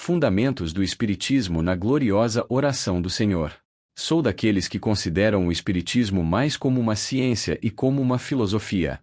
Fundamentos do Espiritismo na gloriosa oração do Senhor. Sou daqueles que consideram o Espiritismo mais como uma ciência e como uma filosofia.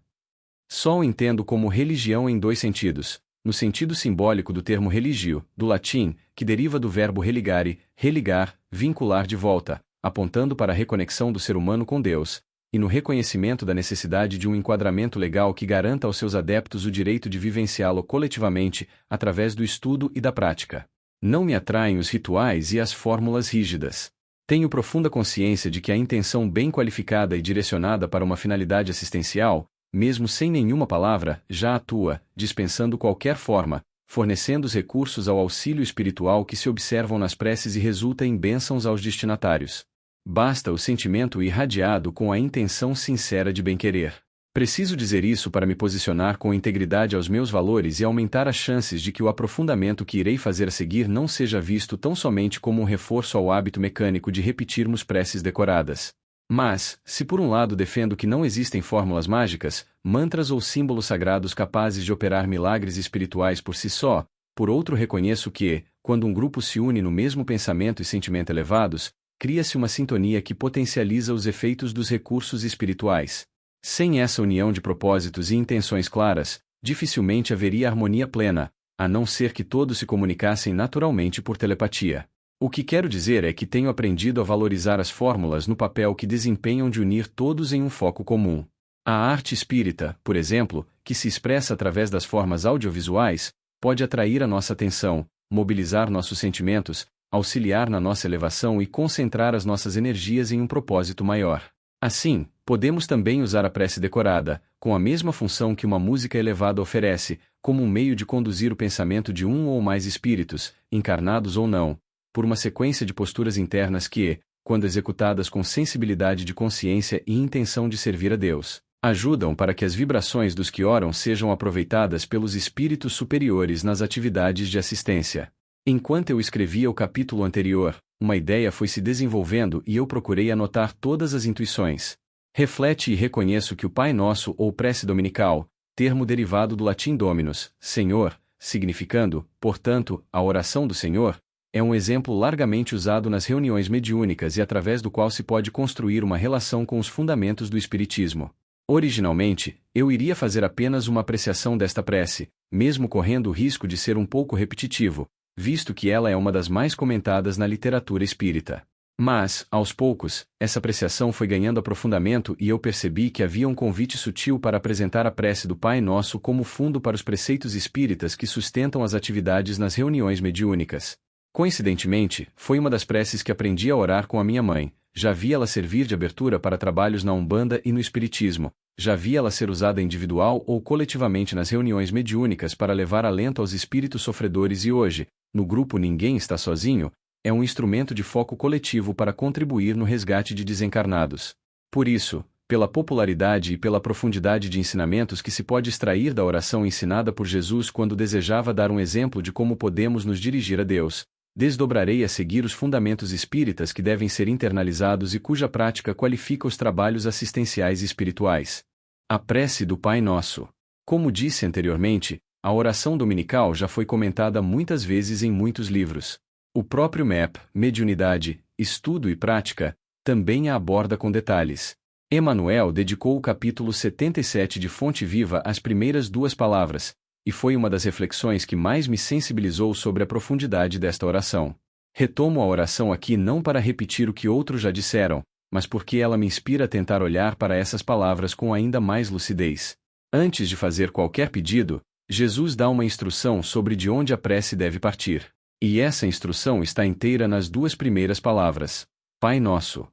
Só o entendo como religião em dois sentidos: no sentido simbólico do termo religio, do latim, que deriva do verbo religare, religar, vincular de volta, apontando para a reconexão do ser humano com Deus, e no reconhecimento da necessidade de um enquadramento legal que garanta aos seus adeptos o direito de vivenciá-lo coletivamente, através do estudo e da prática. Não me atraem os rituais e as fórmulas rígidas. Tenho profunda consciência de que a intenção bem qualificada e direcionada para uma finalidade assistencial, mesmo sem nenhuma palavra, já atua, dispensando qualquer forma, fornecendo os recursos ao auxílio espiritual que se observam nas preces e resulta em bênçãos aos destinatários. Basta o sentimento irradiado com a intenção sincera de bem-querer. Preciso dizer isso para me posicionar com integridade aos meus valores e aumentar as chances de que o aprofundamento que irei fazer a seguir não seja visto tão somente como um reforço ao hábito mecânico de repetirmos preces decoradas. Mas, se por um lado defendo que não existem fórmulas mágicas, mantras ou símbolos sagrados capazes de operar milagres espirituais por si só, por outro reconheço que, quando um grupo se une no mesmo pensamento e sentimento elevados, cria-se uma sintonia que potencializa os efeitos dos recursos espirituais. Sem essa união de propósitos e intenções claras, dificilmente haveria harmonia plena, a não ser que todos se comunicassem naturalmente por telepatia. O que quero dizer é que tenho aprendido a valorizar as fórmulas no papel que desempenham de unir todos em um foco comum. A arte espírita, por exemplo, que se expressa através das formas audiovisuais, pode atrair a nossa atenção, mobilizar nossos sentimentos, auxiliar na nossa elevação e concentrar as nossas energias em um propósito maior. Assim, podemos também usar a prece decorada, com a mesma função que uma música elevada oferece, como um meio de conduzir o pensamento de um ou mais espíritos, encarnados ou não, por uma sequência de posturas internas que, quando executadas com sensibilidade de consciência e intenção de servir a Deus, ajudam para que as vibrações dos que oram sejam aproveitadas pelos espíritos superiores nas atividades de assistência. Enquanto eu escrevia o capítulo anterior, uma ideia foi se desenvolvendo e eu procurei anotar todas as intuições. Reflete e reconheço que o Pai Nosso ou prece dominical, termo derivado do latim Dominus, Senhor, significando, portanto, a oração do Senhor, é um exemplo largamente usado nas reuniões mediúnicas e através do qual se pode construir uma relação com os fundamentos do Espiritismo. Originalmente, eu iria fazer apenas uma apreciação desta prece, mesmo correndo o risco de ser um pouco repetitivo, visto que ela é uma das mais comentadas na literatura espírita. Mas, aos poucos, essa apreciação foi ganhando aprofundamento e eu percebi que havia um convite sutil para apresentar a prece do Pai Nosso como fundo para os preceitos espíritas que sustentam as atividades nas reuniões mediúnicas. Coincidentemente, foi uma das preces que aprendi a orar com a minha mãe. Já vi ela servir de abertura para trabalhos na Umbanda e no Espiritismo, já vi ela ser usada individual ou coletivamente nas reuniões mediúnicas para levar alento aos espíritos sofredores e hoje, no grupo Ninguém Está Sozinho, é um instrumento de foco coletivo para contribuir no resgate de desencarnados. Por isso, pela popularidade e pela profundidade de ensinamentos que se pode extrair da oração ensinada por Jesus quando desejava dar um exemplo de como podemos nos dirigir a Deus, desdobrarei a seguir os fundamentos espíritas que devem ser internalizados e cuja prática qualifica os trabalhos assistenciais e espirituais. A prece do Pai Nosso. Como disse anteriormente, a oração dominical já foi comentada muitas vezes em muitos livros. O próprio MEP, Mediunidade, Estudo e Prática, também a aborda com detalhes. Emmanuel dedicou o capítulo 77 de Fonte Viva às primeiras duas palavras, e foi uma das reflexões que mais me sensibilizou sobre a profundidade desta oração. Retomo a oração aqui não para repetir o que outros já disseram, mas porque ela me inspira a tentar olhar para essas palavras com ainda mais lucidez. Antes de fazer qualquer pedido, Jesus dá uma instrução sobre de onde a prece deve partir. E essa instrução está inteira nas duas primeiras palavras. Pai Nosso.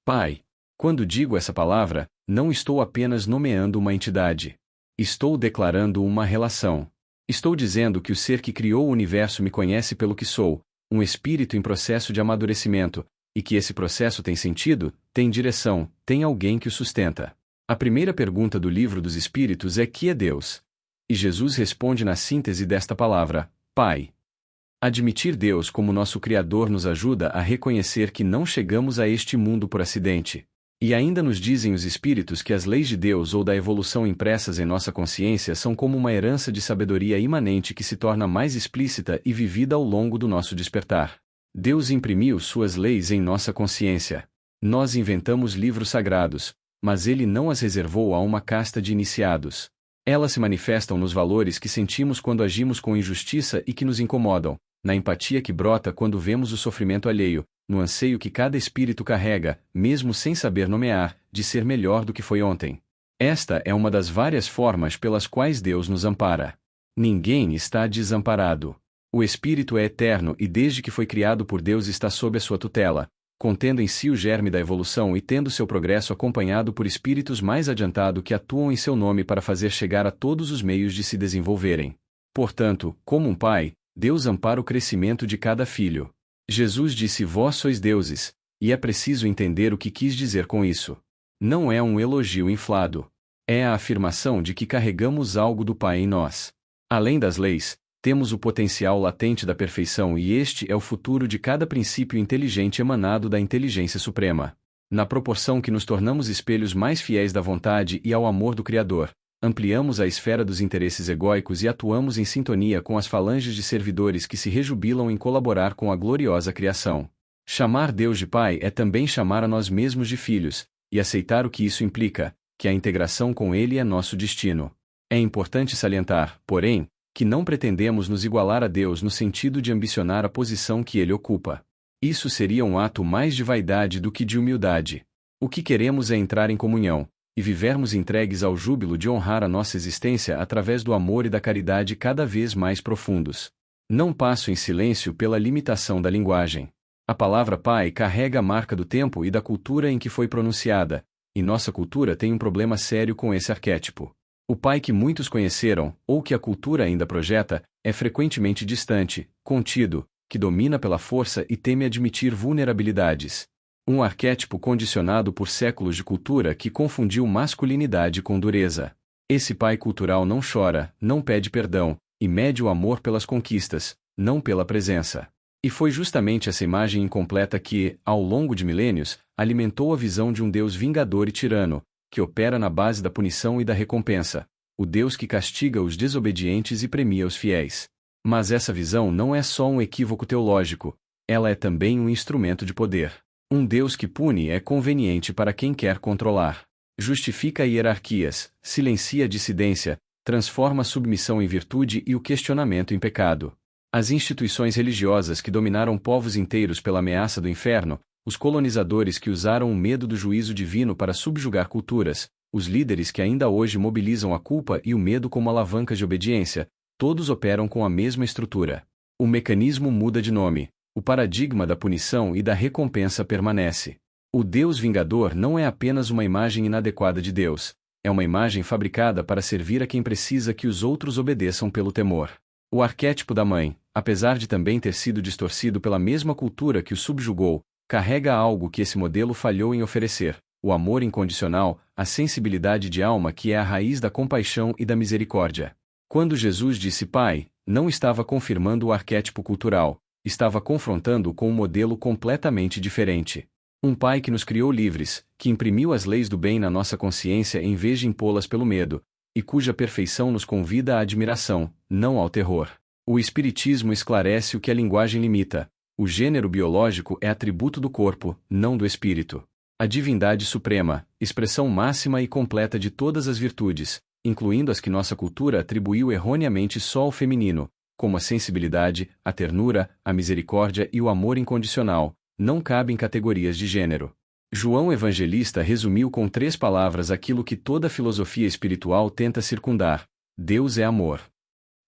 Pai. Quando digo essa palavra, não estou apenas nomeando uma entidade. Estou declarando uma relação. Estou dizendo que o ser que criou o universo me conhece pelo que sou, um espírito em processo de amadurecimento, e que esse processo tem sentido, tem direção, tem alguém que o sustenta. A primeira pergunta do Livro dos Espíritos é: que é Deus? E Jesus responde na síntese desta palavra: Pai. Admitir Deus como nosso Criador nos ajuda a reconhecer que não chegamos a este mundo por acidente. E ainda nos dizem os Espíritos que as leis de Deus ou da evolução impressas em nossa consciência são como uma herança de sabedoria imanente que se torna mais explícita e vivida ao longo do nosso despertar. Deus imprimiu suas leis em nossa consciência. Nós inventamos livros sagrados, mas Ele não as reservou a uma casta de iniciados. Elas se manifestam nos valores que sentimos quando agimos com injustiça e que nos incomodam, na empatia que brota quando vemos o sofrimento alheio, no anseio que cada espírito carrega, mesmo sem saber nomear, de ser melhor do que foi ontem. Esta é uma das várias formas pelas quais Deus nos ampara. Ninguém está desamparado. O Espírito é eterno e desde que foi criado por Deus está sob a sua tutela, contendo em si o germe da evolução e tendo seu progresso acompanhado por espíritos mais adiantados que atuam em seu nome para fazer chegar a todos os meios de se desenvolverem. Portanto, como um pai, Deus ampara o crescimento de cada filho. Jesus disse: Vós sois deuses, e é preciso entender o que quis dizer com isso. Não é um elogio inflado. É a afirmação de que carregamos algo do Pai em nós. Além das leis, temos o potencial latente da perfeição e este é o futuro de cada princípio inteligente emanado da inteligência suprema. Na proporção que nos tornamos espelhos mais fiéis da vontade e ao amor do Criador, ampliamos a esfera dos interesses egóicos e atuamos em sintonia com as falanges de servidores que se rejubilam em colaborar com a gloriosa criação. Chamar Deus de Pai é também chamar a nós mesmos de filhos, e aceitar o que isso implica, que a integração com Ele é nosso destino. É importante salientar, porém, que não pretendemos nos igualar a Deus no sentido de ambicionar a posição que Ele ocupa. Isso seria um ato mais de vaidade do que de humildade. O que queremos é entrar em comunhão, e vivermos entregues ao júbilo de honrar a nossa existência através do amor e da caridade cada vez mais profundos. Não passo em silêncio pela limitação da linguagem. A palavra Pai carrega a marca do tempo e da cultura em que foi pronunciada, e nossa cultura tem um problema sério com esse arquétipo. O pai que muitos conheceram, ou que a cultura ainda projeta, é frequentemente distante, contido, que domina pela força e teme admitir vulnerabilidades. Um arquétipo condicionado por séculos de cultura que confundiu masculinidade com dureza. Esse pai cultural não chora, não pede perdão, e mede o amor pelas conquistas, não pela presença. E foi justamente essa imagem incompleta que, ao longo de milênios, alimentou a visão de um Deus vingador e tirano, que opera na base da punição e da recompensa, o Deus que castiga os desobedientes e premia os fiéis. Mas essa visão não é só um equívoco teológico, ela é também um instrumento de poder. Um Deus que pune é conveniente para quem quer controlar. Justifica hierarquias, silencia a dissidência, transforma a submissão em virtude e o questionamento em pecado. As instituições religiosas que dominaram povos inteiros pela ameaça do inferno, os colonizadores que usaram o medo do juízo divino para subjugar culturas, os líderes que ainda hoje mobilizam a culpa e o medo como alavancas de obediência, todos operam com a mesma estrutura. O mecanismo muda de nome, o paradigma da punição e da recompensa permanece. O Deus vingador não é apenas uma imagem inadequada de Deus, é uma imagem fabricada para servir a quem precisa que os outros obedeçam pelo temor. O arquétipo da mãe, apesar de também ter sido distorcido pela mesma cultura que o subjugou, carrega algo que esse modelo falhou em oferecer: o amor incondicional, a sensibilidade de alma que é a raiz da compaixão e da misericórdia. Quando Jesus disse Pai, não estava confirmando o arquétipo cultural, estava confrontando-o com um modelo completamente diferente. Um Pai que nos criou livres, que imprimiu as leis do bem na nossa consciência em vez de impô-las pelo medo, e cuja perfeição nos convida à admiração, não ao terror. O Espiritismo esclarece o que a linguagem limita. O gênero biológico é atributo do corpo, não do espírito. A divindade suprema, expressão máxima e completa de todas as virtudes, incluindo as que nossa cultura atribuiu erroneamente só ao feminino, como a sensibilidade, a ternura, a misericórdia e o amor incondicional, não cabem categorias de gênero. João Evangelista resumiu com 3 palavras aquilo que toda filosofia espiritual tenta circundar: Deus é amor.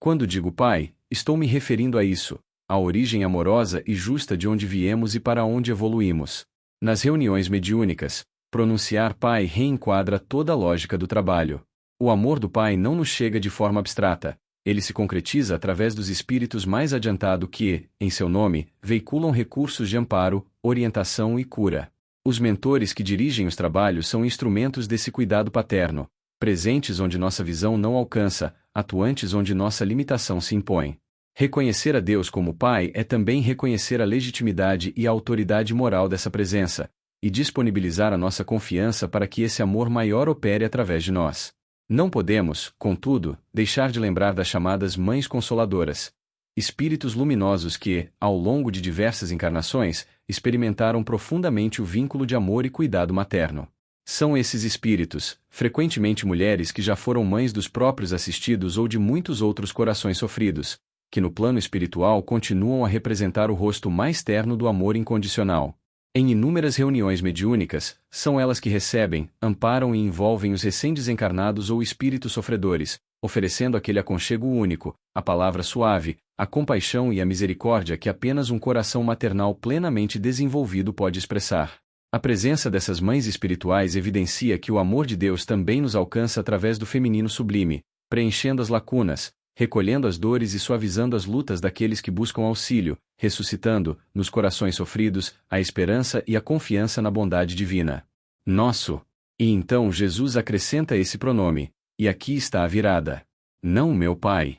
Quando digo Pai, estou me referindo a isso, a origem amorosa e justa de onde viemos e para onde evoluímos. Nas reuniões mediúnicas, pronunciar Pai reenquadra toda a lógica do trabalho. O amor do Pai não nos chega de forma abstrata, ele se concretiza através dos espíritos mais adiantados que, em seu nome, veiculam recursos de amparo, orientação e cura. Os mentores que dirigem os trabalhos são instrumentos desse cuidado paterno, presentes onde nossa visão não alcança, atuantes onde nossa limitação se impõe. Reconhecer a Deus como Pai é também reconhecer a legitimidade e a autoridade moral dessa presença, e disponibilizar a nossa confiança para que esse amor maior opere através de nós. Não podemos, contudo, deixar de lembrar das chamadas Mães Consoladoras, espíritos luminosos que, ao longo de diversas encarnações, experimentaram profundamente o vínculo de amor e cuidado materno. São esses espíritos, frequentemente mulheres que já foram mães dos próprios assistidos ou de muitos outros corações sofridos, que no plano espiritual continuam a representar o rosto mais terno do amor incondicional. Em inúmeras reuniões mediúnicas, são elas que recebem, amparam e envolvem os recém-desencarnados ou espíritos sofredores, oferecendo aquele aconchego único, a palavra suave, a compaixão e a misericórdia que apenas um coração maternal plenamente desenvolvido pode expressar. A presença dessas mães espirituais evidencia que o amor de Deus também nos alcança através do feminino sublime, preenchendo as lacunas, recolhendo as dores e suavizando as lutas daqueles que buscam auxílio, ressuscitando, nos corações sofridos, a esperança e a confiança na bondade divina. Nosso. E então Jesus acrescenta esse pronome, e aqui está a virada. Não meu Pai.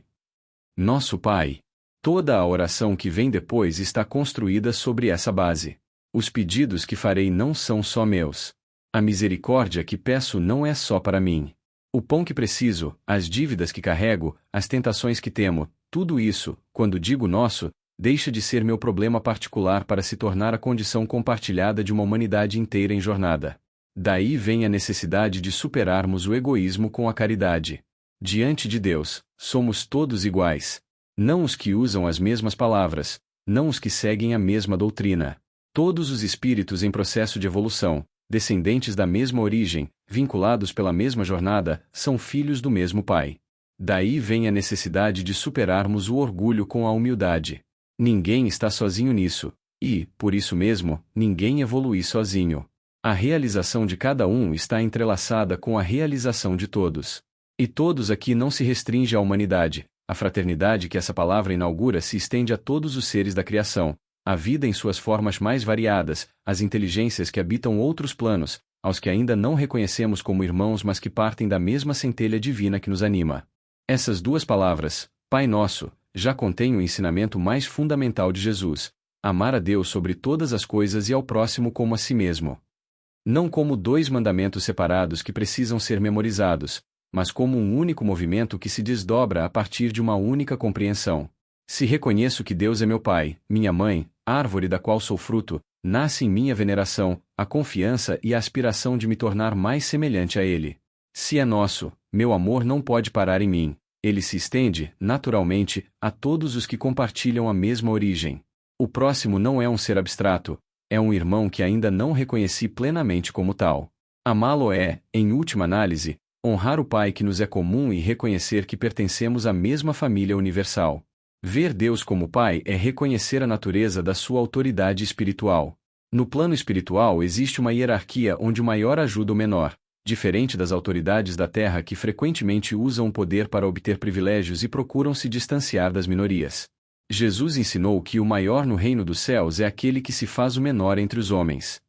Nosso Pai. Toda a oração que vem depois está construída sobre essa base. Os pedidos que farei não são só meus. A misericórdia que peço não é só para mim. O pão que preciso, as dívidas que carrego, as tentações que temo, tudo isso, quando digo nosso, deixa de ser meu problema particular para se tornar a condição compartilhada de uma humanidade inteira em jornada. Daí vem a necessidade de superarmos o egoísmo com a caridade. Diante de Deus, somos todos iguais. Não os que usam as mesmas palavras, não os que seguem a mesma doutrina. Todos os espíritos em processo de evolução, descendentes da mesma origem, vinculados pela mesma jornada, são filhos do mesmo Pai. Daí vem a necessidade de superarmos o orgulho com a humildade. Ninguém está sozinho nisso, e, por isso mesmo, ninguém evolui sozinho. A realização de cada um está entrelaçada com a realização de todos. E todos aqui não se restringe à humanidade, a fraternidade que essa palavra inaugura se estende a todos os seres da criação, a vida em suas formas mais variadas, as inteligências que habitam outros planos, aos que ainda não reconhecemos como irmãos mas que partem da mesma centelha divina que nos anima. Essas duas palavras, Pai Nosso, já contêm o ensinamento mais fundamental de Jesus: amar a Deus sobre todas as coisas e ao próximo como a si mesmo. Não como dois mandamentos separados que precisam ser memorizados, mas como um único movimento que se desdobra a partir de uma única compreensão. Se reconheço que Deus é meu Pai, minha mãe, árvore da qual sou fruto, nasce em mim a veneração, a confiança e a aspiração de me tornar mais semelhante a Ele. Se é nosso, meu amor não pode parar em mim. Ele se estende, naturalmente, a todos os que compartilham a mesma origem. O próximo não é um ser abstrato, é um irmão que ainda não reconheci plenamente como tal. Amá-lo é, em última análise, honrar o Pai que nos é comum e reconhecer que pertencemos à mesma família universal. Ver Deus como Pai é reconhecer a natureza da sua autoridade espiritual. No plano espiritual existe uma hierarquia onde o maior ajuda o menor, diferente das autoridades da Terra que frequentemente usam o poder para obter privilégios e procuram se distanciar das minorias. Jesus ensinou que o maior no reino dos céus é aquele que se faz o menor entre os homens.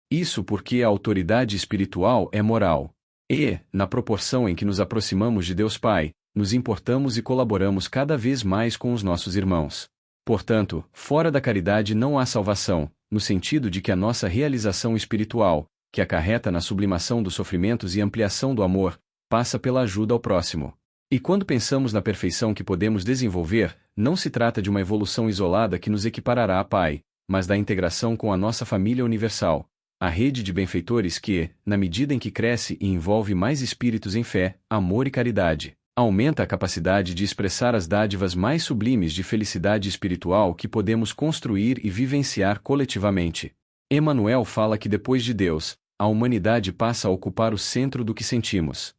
Isso porque a autoridade espiritual é moral. E, na proporção em que nos aproximamos de Deus Pai, nos importamos e colaboramos cada vez mais com os nossos irmãos. Portanto, fora da caridade não há salvação, no sentido de que a nossa realização espiritual, que acarreta na sublimação dos sofrimentos e ampliação do amor, passa pela ajuda ao próximo. E quando pensamos na perfeição que podemos desenvolver, não se trata de uma evolução isolada que nos equiparará a Pai, mas da integração com a nossa família universal, a rede de benfeitores que, na medida em que cresce e envolve mais espíritos em fé, amor e caridade, aumenta a capacidade de expressar as dádivas mais sublimes de felicidade espiritual que podemos construir e vivenciar coletivamente. Emmanuel fala que depois de Deus, a humanidade passa a ocupar o centro do que sentimos.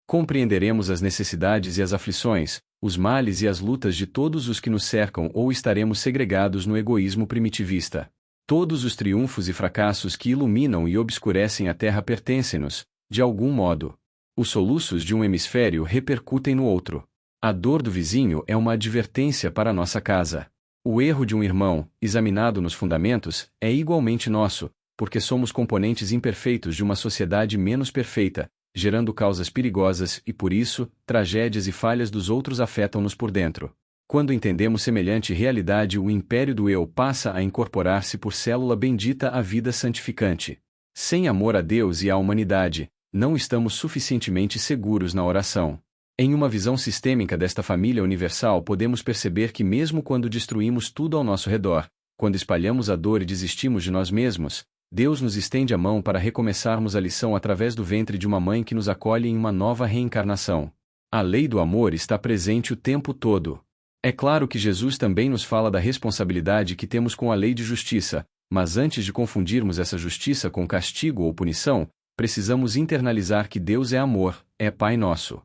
Compreenderemos as necessidades e as aflições, os males e as lutas de todos os que nos cercam ou estaremos segregados no egoísmo primitivista. Todos os triunfos e fracassos que iluminam e obscurecem a Terra pertencem-nos, de algum modo. Os soluços de um hemisfério repercutem no outro. A dor do vizinho é uma advertência para nossa casa. O erro de um irmão, examinado nos fundamentos, é igualmente nosso, porque somos componentes imperfeitos de uma sociedade menos perfeita, gerando causas perigosas e, por isso, tragédias e falhas dos outros afetam-nos por dentro. Quando entendemos semelhante realidade, o império do eu passa a incorporar-se por célula bendita à vida santificante. Sem amor a Deus e à humanidade, não estamos suficientemente seguros na oração. Em uma visão sistêmica desta família universal, podemos perceber que mesmo quando destruímos tudo ao nosso redor, quando espalhamos a dor e desistimos de nós mesmos, Deus nos estende a mão para recomeçarmos a lição através do ventre de uma mãe que nos acolhe em uma nova reencarnação. A lei do amor está presente o tempo todo. É claro que Jesus também nos fala da responsabilidade que temos com a lei de justiça, mas antes de confundirmos essa justiça com castigo ou punição, precisamos internalizar que Deus é amor, é Pai nosso.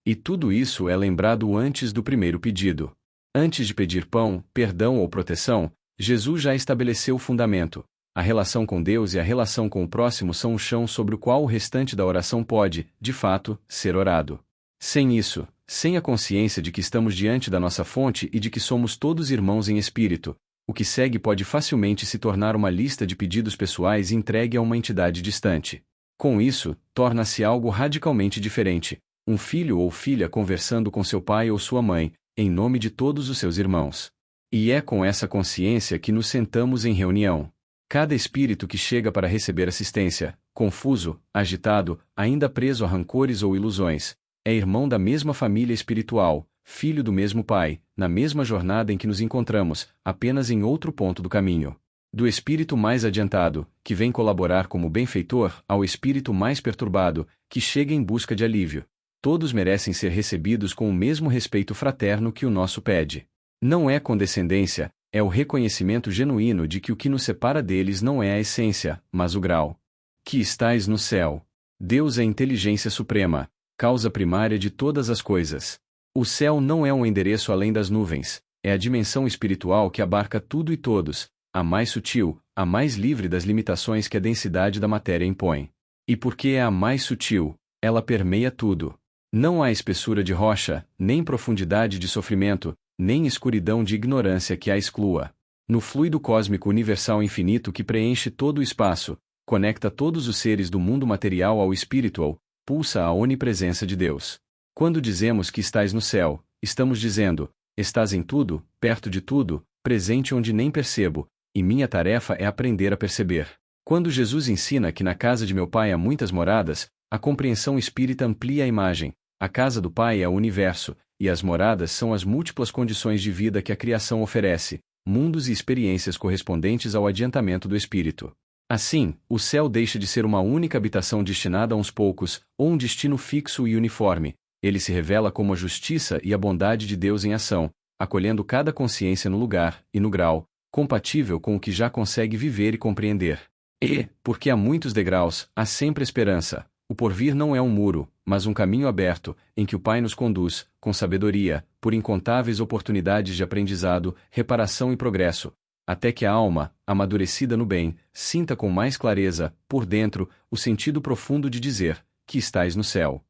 E tudo isso é lembrado antes do primeiro pedido. Antes de pedir pão, perdão ou proteção, Jesus já estabeleceu o fundamento. A relação com Deus e a relação com o próximo são o chão sobre o qual o restante da oração pode, de fato, ser orado. Sem isso, sem a consciência de que estamos diante da nossa fonte e de que somos todos irmãos em espírito, o que segue pode facilmente se tornar uma lista de pedidos pessoais entregue a uma entidade distante. Com isso, torna-se algo radicalmente diferente, um filho ou filha conversando com seu pai ou sua mãe, em nome de todos os seus irmãos. E é com essa consciência que nos sentamos em reunião. Cada espírito que chega para receber assistência, confuso, agitado, ainda preso a rancores ou ilusões, é irmão da mesma família espiritual, filho do mesmo pai, na mesma jornada em que nos encontramos, apenas em outro ponto do caminho. Do espírito mais adiantado, que vem colaborar como benfeitor, ao espírito mais perturbado, que chega em busca de alívio. Todos merecem ser recebidos com o mesmo respeito fraterno que o nosso pede. Não é condescendência, é o reconhecimento genuíno de que o que nos separa deles não é a essência, mas o grau. Que estais no céu. Deus é inteligência suprema, causa primária de todas as coisas. O céu não é um endereço além das nuvens, é a dimensão espiritual que abarca tudo e todos, a mais sutil, a mais livre das limitações que a densidade da matéria impõe. E porque é a mais sutil, ela permeia tudo. Não há espessura de rocha, nem profundidade de sofrimento, nem escuridão de ignorância que a exclua. No fluido cósmico universal infinito que preenche todo o espaço, conecta todos os seres do mundo material ao espiritual, pulsa a onipresença de Deus. Quando dizemos que estás no céu, estamos dizendo, estás em tudo, perto de tudo, presente onde nem percebo, e minha tarefa é aprender a perceber. Quando Jesus ensina que na casa de meu Pai há muitas moradas, a compreensão espírita amplia a imagem. A casa do Pai é o universo, e as moradas são as múltiplas condições de vida que a criação oferece, mundos e experiências correspondentes ao adiantamento do espírito. Assim, o céu deixa de ser uma única habitação destinada a uns poucos, ou um destino fixo e uniforme. Ele se revela como a justiça e a bondade de Deus em ação, acolhendo cada consciência no lugar e no grau, compatível com o que já consegue viver e compreender. E, porque há muitos degraus, há sempre esperança. O porvir não é um muro, mas um caminho aberto, em que o Pai nos conduz, com sabedoria, por incontáveis oportunidades de aprendizado, reparação e progresso, até que a alma, amadurecida no bem, sinta com mais clareza, por dentro, o sentido profundo de dizer, que estais no céu.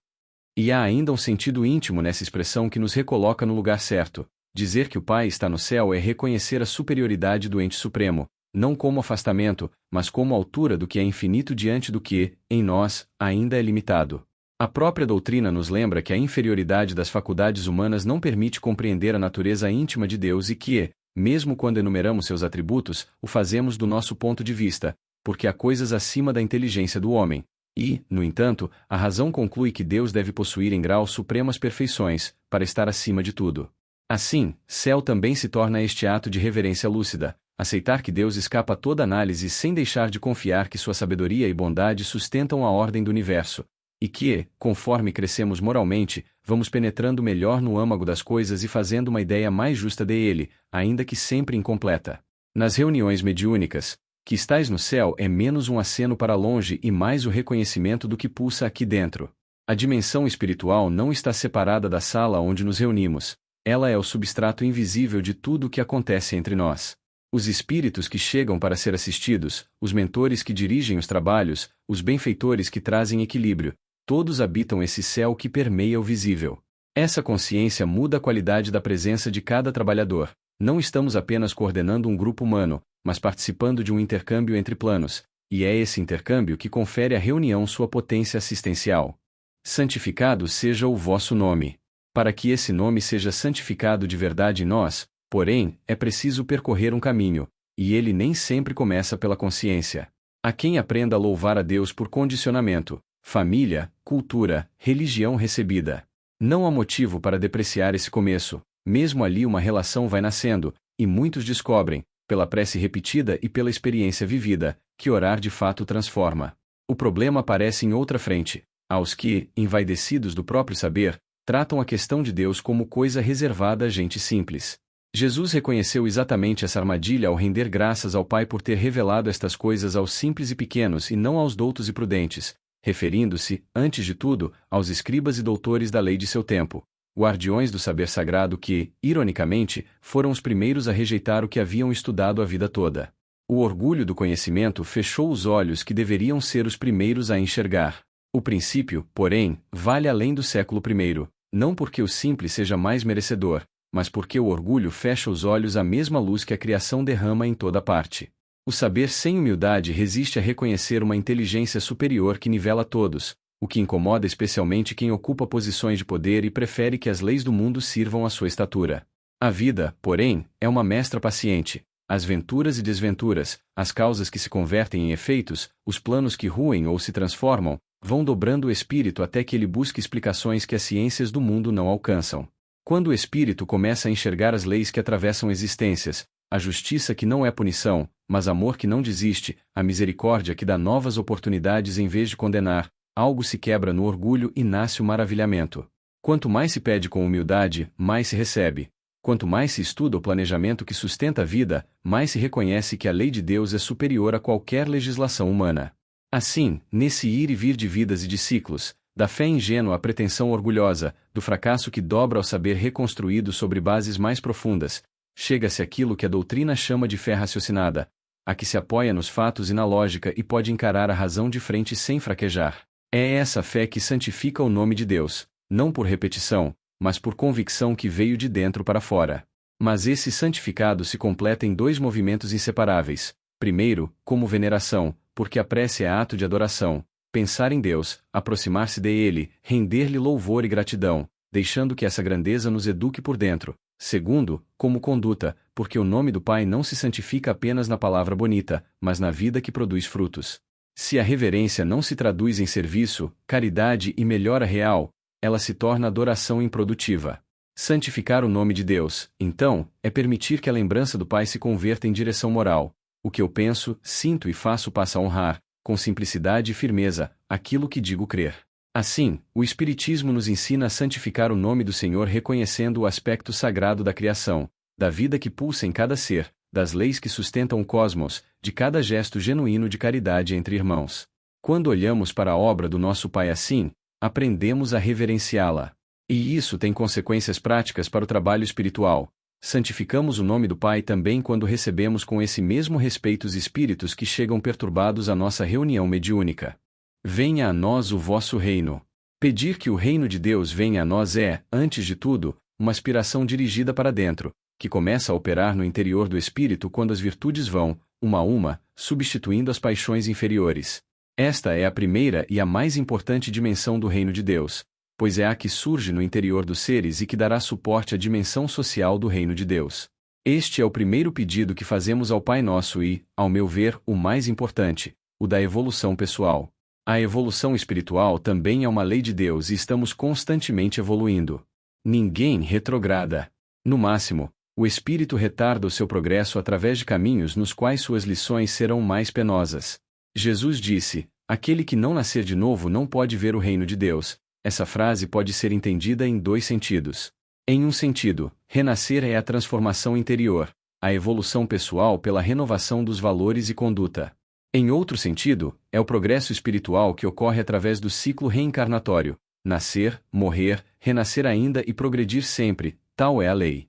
E há ainda um sentido íntimo nessa expressão que nos recoloca no lugar certo. Dizer que o Pai está no céu é reconhecer a superioridade do Ente Supremo, não como afastamento, mas como altura do que é infinito diante do que, em nós, ainda é limitado. A própria doutrina nos lembra que a inferioridade das faculdades humanas não permite compreender a natureza íntima de Deus e que, mesmo quando enumeramos seus atributos, o fazemos do nosso ponto de vista, porque há coisas acima da inteligência do homem. E, no entanto, a razão conclui que Deus deve possuir em grau supremas perfeições, para estar acima de tudo. Assim, céu também se torna este ato de reverência lúcida, aceitar que Deus escapa a toda análise sem deixar de confiar que sua sabedoria e bondade sustentam a ordem do universo, e que, conforme crescemos moralmente, vamos penetrando melhor no âmago das coisas e fazendo uma ideia mais justa dele, ainda que sempre incompleta. Nas reuniões mediúnicas, que estais no céu é menos um aceno para longe e mais o reconhecimento do que pulsa aqui dentro. A dimensão espiritual não está separada da sala onde nos reunimos, ela é o substrato invisível de tudo o que acontece entre nós. Os espíritos que chegam para ser assistidos, os mentores que dirigem os trabalhos, os benfeitores que trazem equilíbrio, todos habitam esse céu que permeia o visível. Essa consciência muda a qualidade da presença de cada trabalhador. Não estamos apenas coordenando um grupo humano, mas participando de um intercâmbio entre planos, e é esse intercâmbio que confere à reunião sua potência assistencial. Santificado seja o vosso nome. Para que esse nome seja santificado de verdade em nós, porém, é preciso percorrer um caminho, e ele nem sempre começa pela consciência. Há quem aprenda a louvar a Deus por condicionamento, família, cultura, religião recebida. Não há motivo para depreciar esse começo, mesmo ali uma relação vai nascendo, e muitos descobrem, pela prece repetida e pela experiência vivida, que orar de fato transforma. O problema aparece em outra frente, aos que, envaidecidos do próprio saber, tratam a questão de Deus como coisa reservada a gente simples. Jesus reconheceu exatamente essa armadilha ao render graças ao Pai por ter revelado estas coisas aos simples e pequenos e não aos doutos e prudentes, referindo-se, antes de tudo, aos escribas e doutores da lei de seu tempo, guardiões do saber sagrado que, ironicamente, foram os primeiros a rejeitar o que haviam estudado a vida toda. O orgulho do conhecimento fechou os olhos que deveriam ser os primeiros a enxergar. O princípio, porém, vale além do século I, não porque o simples seja mais merecedor, mas porque o orgulho fecha os olhos à mesma luz que a criação derrama em toda parte. O saber sem humildade resiste a reconhecer uma inteligência superior que nivela todos, o que incomoda especialmente quem ocupa posições de poder e prefere que as leis do mundo sirvam à sua estatura. A vida, porém, é uma mestra paciente. As venturas e desventuras, as causas que se convertem em efeitos, os planos que ruem ou se transformam, vão dobrando o espírito até que ele busque explicações que as ciências do mundo não alcançam. Quando o espírito começa a enxergar as leis que atravessam existências, a justiça que não é punição, mas amor que não desiste, a misericórdia que dá novas oportunidades em vez de condenar, algo se quebra no orgulho e nasce o maravilhamento. Quanto mais se pede com humildade, mais se recebe. Quanto mais se estuda o planejamento que sustenta a vida, mais se reconhece que a lei de Deus é superior a qualquer legislação humana. Assim, nesse ir e vir de vidas e de ciclos, da fé ingênua à pretensão orgulhosa, do fracasso que dobra ao saber reconstruído sobre bases mais profundas, chega-se àquilo que a doutrina chama de fé raciocinada, a que se apoia nos fatos e na lógica e pode encarar a razão de frente sem fraquejar. É essa fé que santifica o nome de Deus, não por repetição, mas por convicção que veio de dentro para fora. Mas esse santificado se completa em dois movimentos inseparáveis. Primeiro, como veneração, porque a prece é ato de adoração, pensar em Deus, aproximar-se dele, render-lhe louvor e gratidão, deixando que essa grandeza nos eduque por dentro. Segundo, como conduta, porque o nome do Pai não se santifica apenas na palavra bonita, mas na vida que produz frutos. Se a reverência não se traduz em serviço, caridade e melhora real, ela se torna adoração improdutiva. Santificar o nome de Deus, então, é permitir que a lembrança do Pai se converta em direção moral. O que eu penso, sinto e faço passa a honrar, com simplicidade e firmeza, aquilo que digo crer. Assim, o Espiritismo nos ensina a santificar o nome do Senhor reconhecendo o aspecto sagrado da criação, da vida que pulsa em cada ser, das leis que sustentam o cosmos, de cada gesto genuíno de caridade entre irmãos. Quando olhamos para a obra do nosso Pai assim, aprendemos a reverenciá-la. E isso tem consequências práticas para o trabalho espiritual. Santificamos o nome do Pai também quando recebemos com esse mesmo respeito os espíritos que chegam perturbados à nossa reunião mediúnica. Venha a nós o vosso reino. Pedir que o reino de Deus venha a nós é, antes de tudo, uma aspiração dirigida para dentro, que começa a operar no interior do espírito quando as virtudes vão, uma a uma, substituindo as paixões inferiores. Esta é a primeira e a mais importante dimensão do reino de Deus, pois é a que surge no interior dos seres e que dará suporte à dimensão social do reino de Deus. Este é o primeiro pedido que fazemos ao Pai Nosso e, ao meu ver, o mais importante, o da evolução pessoal. A evolução espiritual também é uma lei de Deus e estamos constantemente evoluindo. Ninguém retrograda. No máximo, o espírito retarda o seu progresso através de caminhos nos quais suas lições serão mais penosas. Jesus disse: aquele que não nascer de novo não pode ver o reino de Deus. Essa frase pode ser entendida em dois sentidos. Em um sentido, renascer é a transformação interior, a evolução pessoal pela renovação dos valores e conduta. Em outro sentido, é o progresso espiritual que ocorre através do ciclo reencarnatório: nascer, morrer, renascer ainda e progredir sempre, tal é a lei.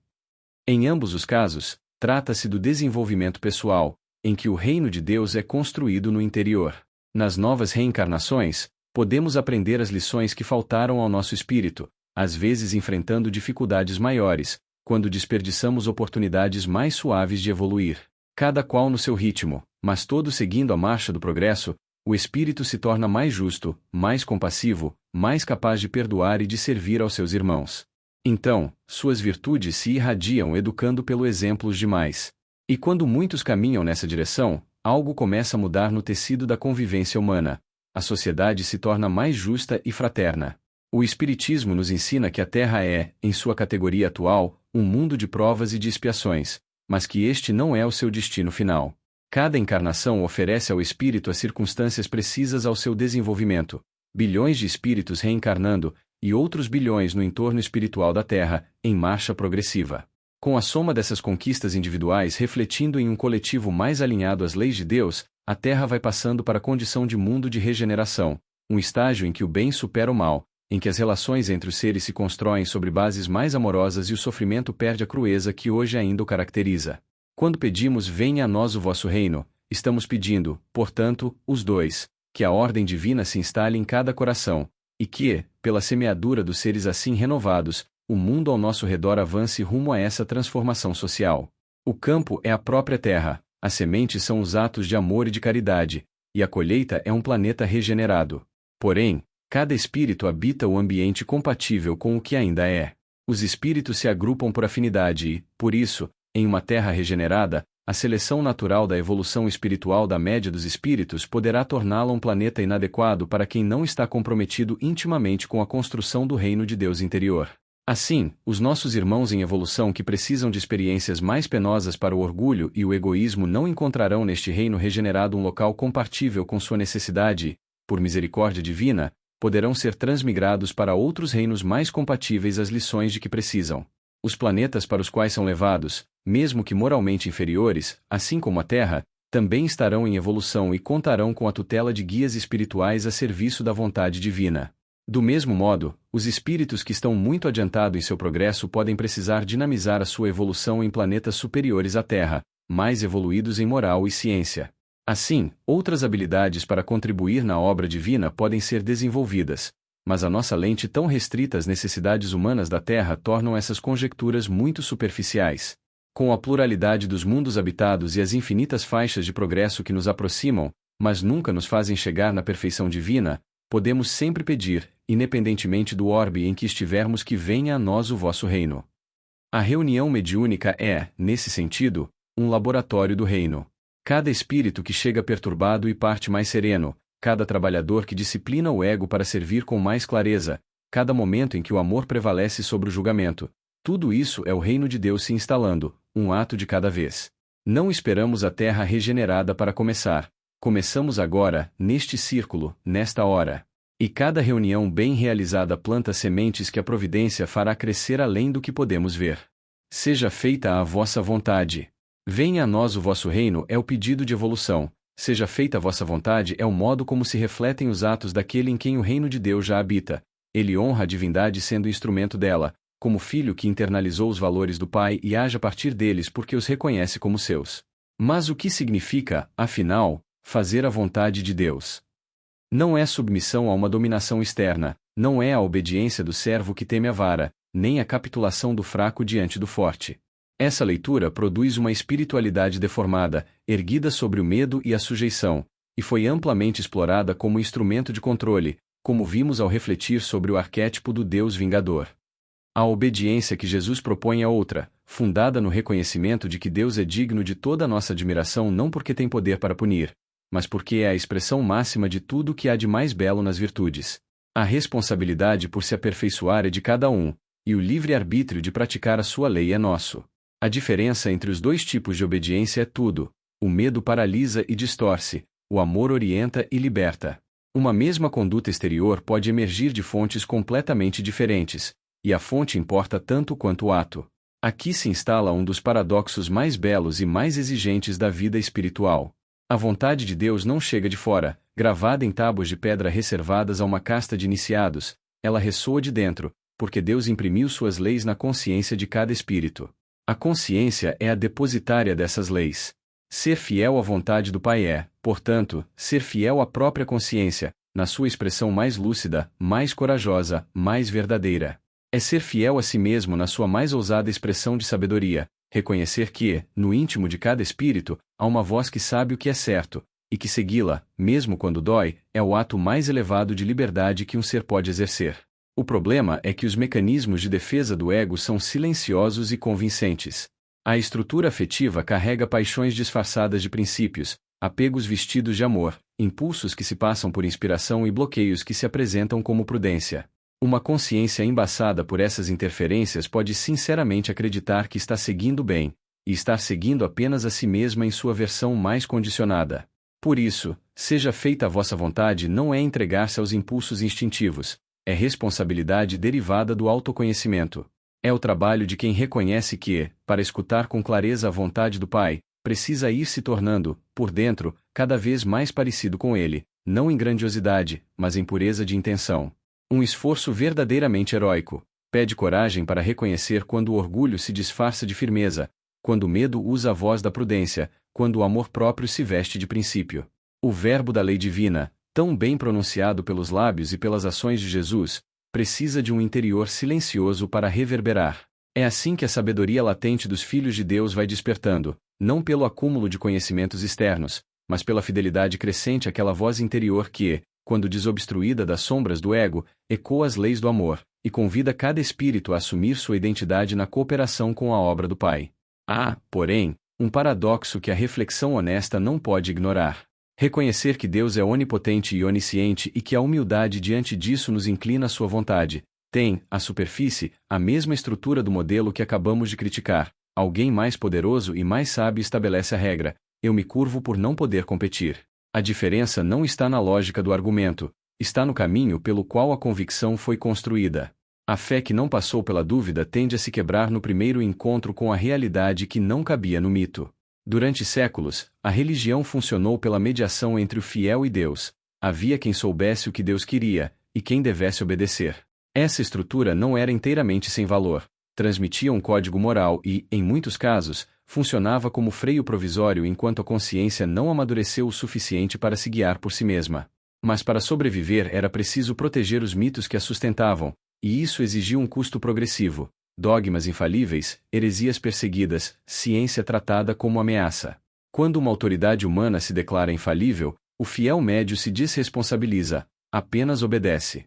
Em ambos os casos, trata-se do desenvolvimento pessoal, em que o reino de Deus é construído no interior. Nas novas reencarnações, podemos aprender as lições que faltaram ao nosso espírito, às vezes enfrentando dificuldades maiores, quando desperdiçamos oportunidades mais suaves de evoluir. Cada qual no seu ritmo, mas todos seguindo a marcha do progresso, o espírito se torna mais justo, mais compassivo, mais capaz de perdoar e de servir aos seus irmãos. Então, suas virtudes se irradiam educando pelo exemplo os demais. E quando muitos caminham nessa direção, algo começa a mudar no tecido da convivência humana. A sociedade se torna mais justa e fraterna. O Espiritismo nos ensina que a Terra é, em sua categoria atual, um mundo de provas e de expiações, mas que este não é o seu destino final. Cada encarnação oferece ao espírito as circunstâncias precisas ao seu desenvolvimento. Bilhões de espíritos reencarnando, e outros bilhões no entorno espiritual da Terra, em marcha progressiva. Com a soma dessas conquistas individuais refletindo em um coletivo mais alinhado às leis de Deus, a Terra vai passando para a condição de mundo de regeneração, um estágio em que o bem supera o mal, em que as relações entre os seres se constroem sobre bases mais amorosas e o sofrimento perde a crueza que hoje ainda o caracteriza. Quando pedimos venha a nós o vosso reino, estamos pedindo, portanto, os dois, que a ordem divina se instale em cada coração, e que, pela semeadura dos seres assim renovados, o mundo ao nosso redor avance rumo a essa transformação social. O campo é a própria terra, as sementes são os atos de amor e de caridade, e a colheita é um planeta regenerado. Porém, cada espírito habita o ambiente compatível com o que ainda é. Os espíritos se agrupam por afinidade e, por isso, em uma terra regenerada, a seleção natural da evolução espiritual da média dos espíritos poderá torná-la um planeta inadequado para quem não está comprometido intimamente com a construção do reino de Deus interior. Assim, os nossos irmãos em evolução que precisam de experiências mais penosas para o orgulho e o egoísmo não encontrarão neste reino regenerado um local compatível com sua necessidade e, por misericórdia divina, poderão ser transmigrados para outros reinos mais compatíveis às lições de que precisam. Os planetas para os quais são levados, mesmo que moralmente inferiores, assim como a Terra, também estarão em evolução e contarão com a tutela de guias espirituais a serviço da vontade divina. Do mesmo modo, os espíritos que estão muito adiantados em seu progresso podem precisar dinamizar a sua evolução em planetas superiores à Terra, mais evoluídos em moral e ciência. Assim, outras habilidades para contribuir na obra divina podem ser desenvolvidas, mas a nossa lente tão restrita às necessidades humanas da Terra tornam essas conjecturas muito superficiais. Com a pluralidade dos mundos habitados e as infinitas faixas de progresso que nos aproximam, mas nunca nos fazem chegar na perfeição divina, podemos sempre pedir, independentemente do orbe em que estivermos, que venha a nós o vosso reino. A reunião mediúnica é, nesse sentido, um laboratório do reino. Cada espírito que chega perturbado e parte mais sereno, cada trabalhador que disciplina o ego para servir com mais clareza, cada momento em que o amor prevalece sobre o julgamento, tudo isso é o reino de Deus se instalando, um ato de cada vez. Não esperamos a terra regenerada para começar. Começamos agora, neste círculo, nesta hora. E cada reunião bem realizada planta sementes que a providência fará crescer além do que podemos ver. Seja feita a vossa vontade. Venha a nós o vosso reino é o pedido de evolução. Seja feita a vossa vontade é o modo como se refletem os atos daquele em quem o reino de Deus já habita. Ele honra a divindade sendo instrumento dela, como filho que internalizou os valores do Pai e age a partir deles porque os reconhece como seus. Mas o que significa, afinal, fazer a vontade de Deus? Não é submissão a uma dominação externa, não é a obediência do servo que teme a vara, nem a capitulação do fraco diante do forte. Essa leitura produz uma espiritualidade deformada, erguida sobre o medo e a sujeição, e foi amplamente explorada como instrumento de controle, como vimos ao refletir sobre o arquétipo do Deus vingador. A obediência que Jesus propõe é outra, fundada no reconhecimento de que Deus é digno de toda a nossa admiração não porque tem poder para punir, mas porque é a expressão máxima de tudo o que há de mais belo nas virtudes. A responsabilidade por se aperfeiçoar é de cada um, e o livre-arbítrio de praticar a sua lei é nosso. A diferença entre os dois tipos de obediência é tudo: o medo paralisa e distorce, o amor orienta e liberta. Uma mesma conduta exterior pode emergir de fontes completamente diferentes, e a fonte importa tanto quanto o ato. Aqui se instala um dos paradoxos mais belos e mais exigentes da vida espiritual. A vontade de Deus não chega de fora, gravada em tábuas de pedra reservadas a uma casta de iniciados, ela ressoa de dentro, porque Deus imprimiu suas leis na consciência de cada espírito. A consciência é a depositária dessas leis. Ser fiel à vontade do Pai é, portanto, ser fiel à própria consciência, na sua expressão mais lúcida, mais corajosa, mais verdadeira. É ser fiel a si mesmo na sua mais ousada expressão de sabedoria, reconhecer que, no íntimo de cada espírito, há uma voz que sabe o que é certo, e que segui-la, mesmo quando dói, é o ato mais elevado de liberdade que um ser pode exercer. O problema é que os mecanismos de defesa do ego são silenciosos e convincentes. A estrutura afetiva carrega paixões disfarçadas de princípios, apegos vestidos de amor, impulsos que se passam por inspiração e bloqueios que se apresentam como prudência. Uma consciência embaçada por essas interferências pode sinceramente acreditar que está seguindo bem, e estar seguindo apenas a si mesma em sua versão mais condicionada. Por isso, seja feita a vossa vontade não é entregar-se aos impulsos instintivos, é responsabilidade derivada do autoconhecimento. É o trabalho de quem reconhece que, para escutar com clareza a vontade do Pai, precisa ir se tornando, por dentro, cada vez mais parecido com Ele, não em grandiosidade, mas em pureza de intenção. Um esforço verdadeiramente heróico. Pede coragem para reconhecer quando o orgulho se disfarça de firmeza, quando o medo usa a voz da prudência, quando o amor próprio se veste de princípio. O verbo da lei divina, tão bem pronunciado pelos lábios e pelas ações de Jesus, precisa de um interior silencioso para reverberar. É assim que a sabedoria latente dos filhos de Deus vai despertando, não pelo acúmulo de conhecimentos externos, mas pela fidelidade crescente àquela voz interior que, quando desobstruída das sombras do ego, ecoa as leis do amor, e convida cada espírito a assumir sua identidade na cooperação com a obra do Pai. Há, porém, um paradoxo que a reflexão honesta não pode ignorar. Reconhecer que Deus é onipotente e onisciente e que a humildade diante disso nos inclina à sua vontade, tem, à superfície, a mesma estrutura do modelo que acabamos de criticar. Alguém mais poderoso e mais sábio estabelece a regra: eu me curvo por não poder competir. A diferença não está na lógica do argumento, está no caminho pelo qual a convicção foi construída. A fé que não passou pela dúvida tende a se quebrar no primeiro encontro com a realidade que não cabia no mito. Durante séculos, a religião funcionou pela mediação entre o fiel e Deus. Havia quem soubesse o que Deus queria, e quem devesse obedecer. Essa estrutura não era inteiramente sem valor. Transmitia um código moral e, em muitos casos, funcionava como freio provisório enquanto a consciência não amadureceu o suficiente para se guiar por si mesma. Mas para sobreviver era preciso proteger os mitos que a sustentavam, e isso exigia um custo progressivo. Dogmas infalíveis, heresias perseguidas, ciência tratada como ameaça. Quando uma autoridade humana se declara infalível, o fiel médio se desresponsabiliza, apenas obedece.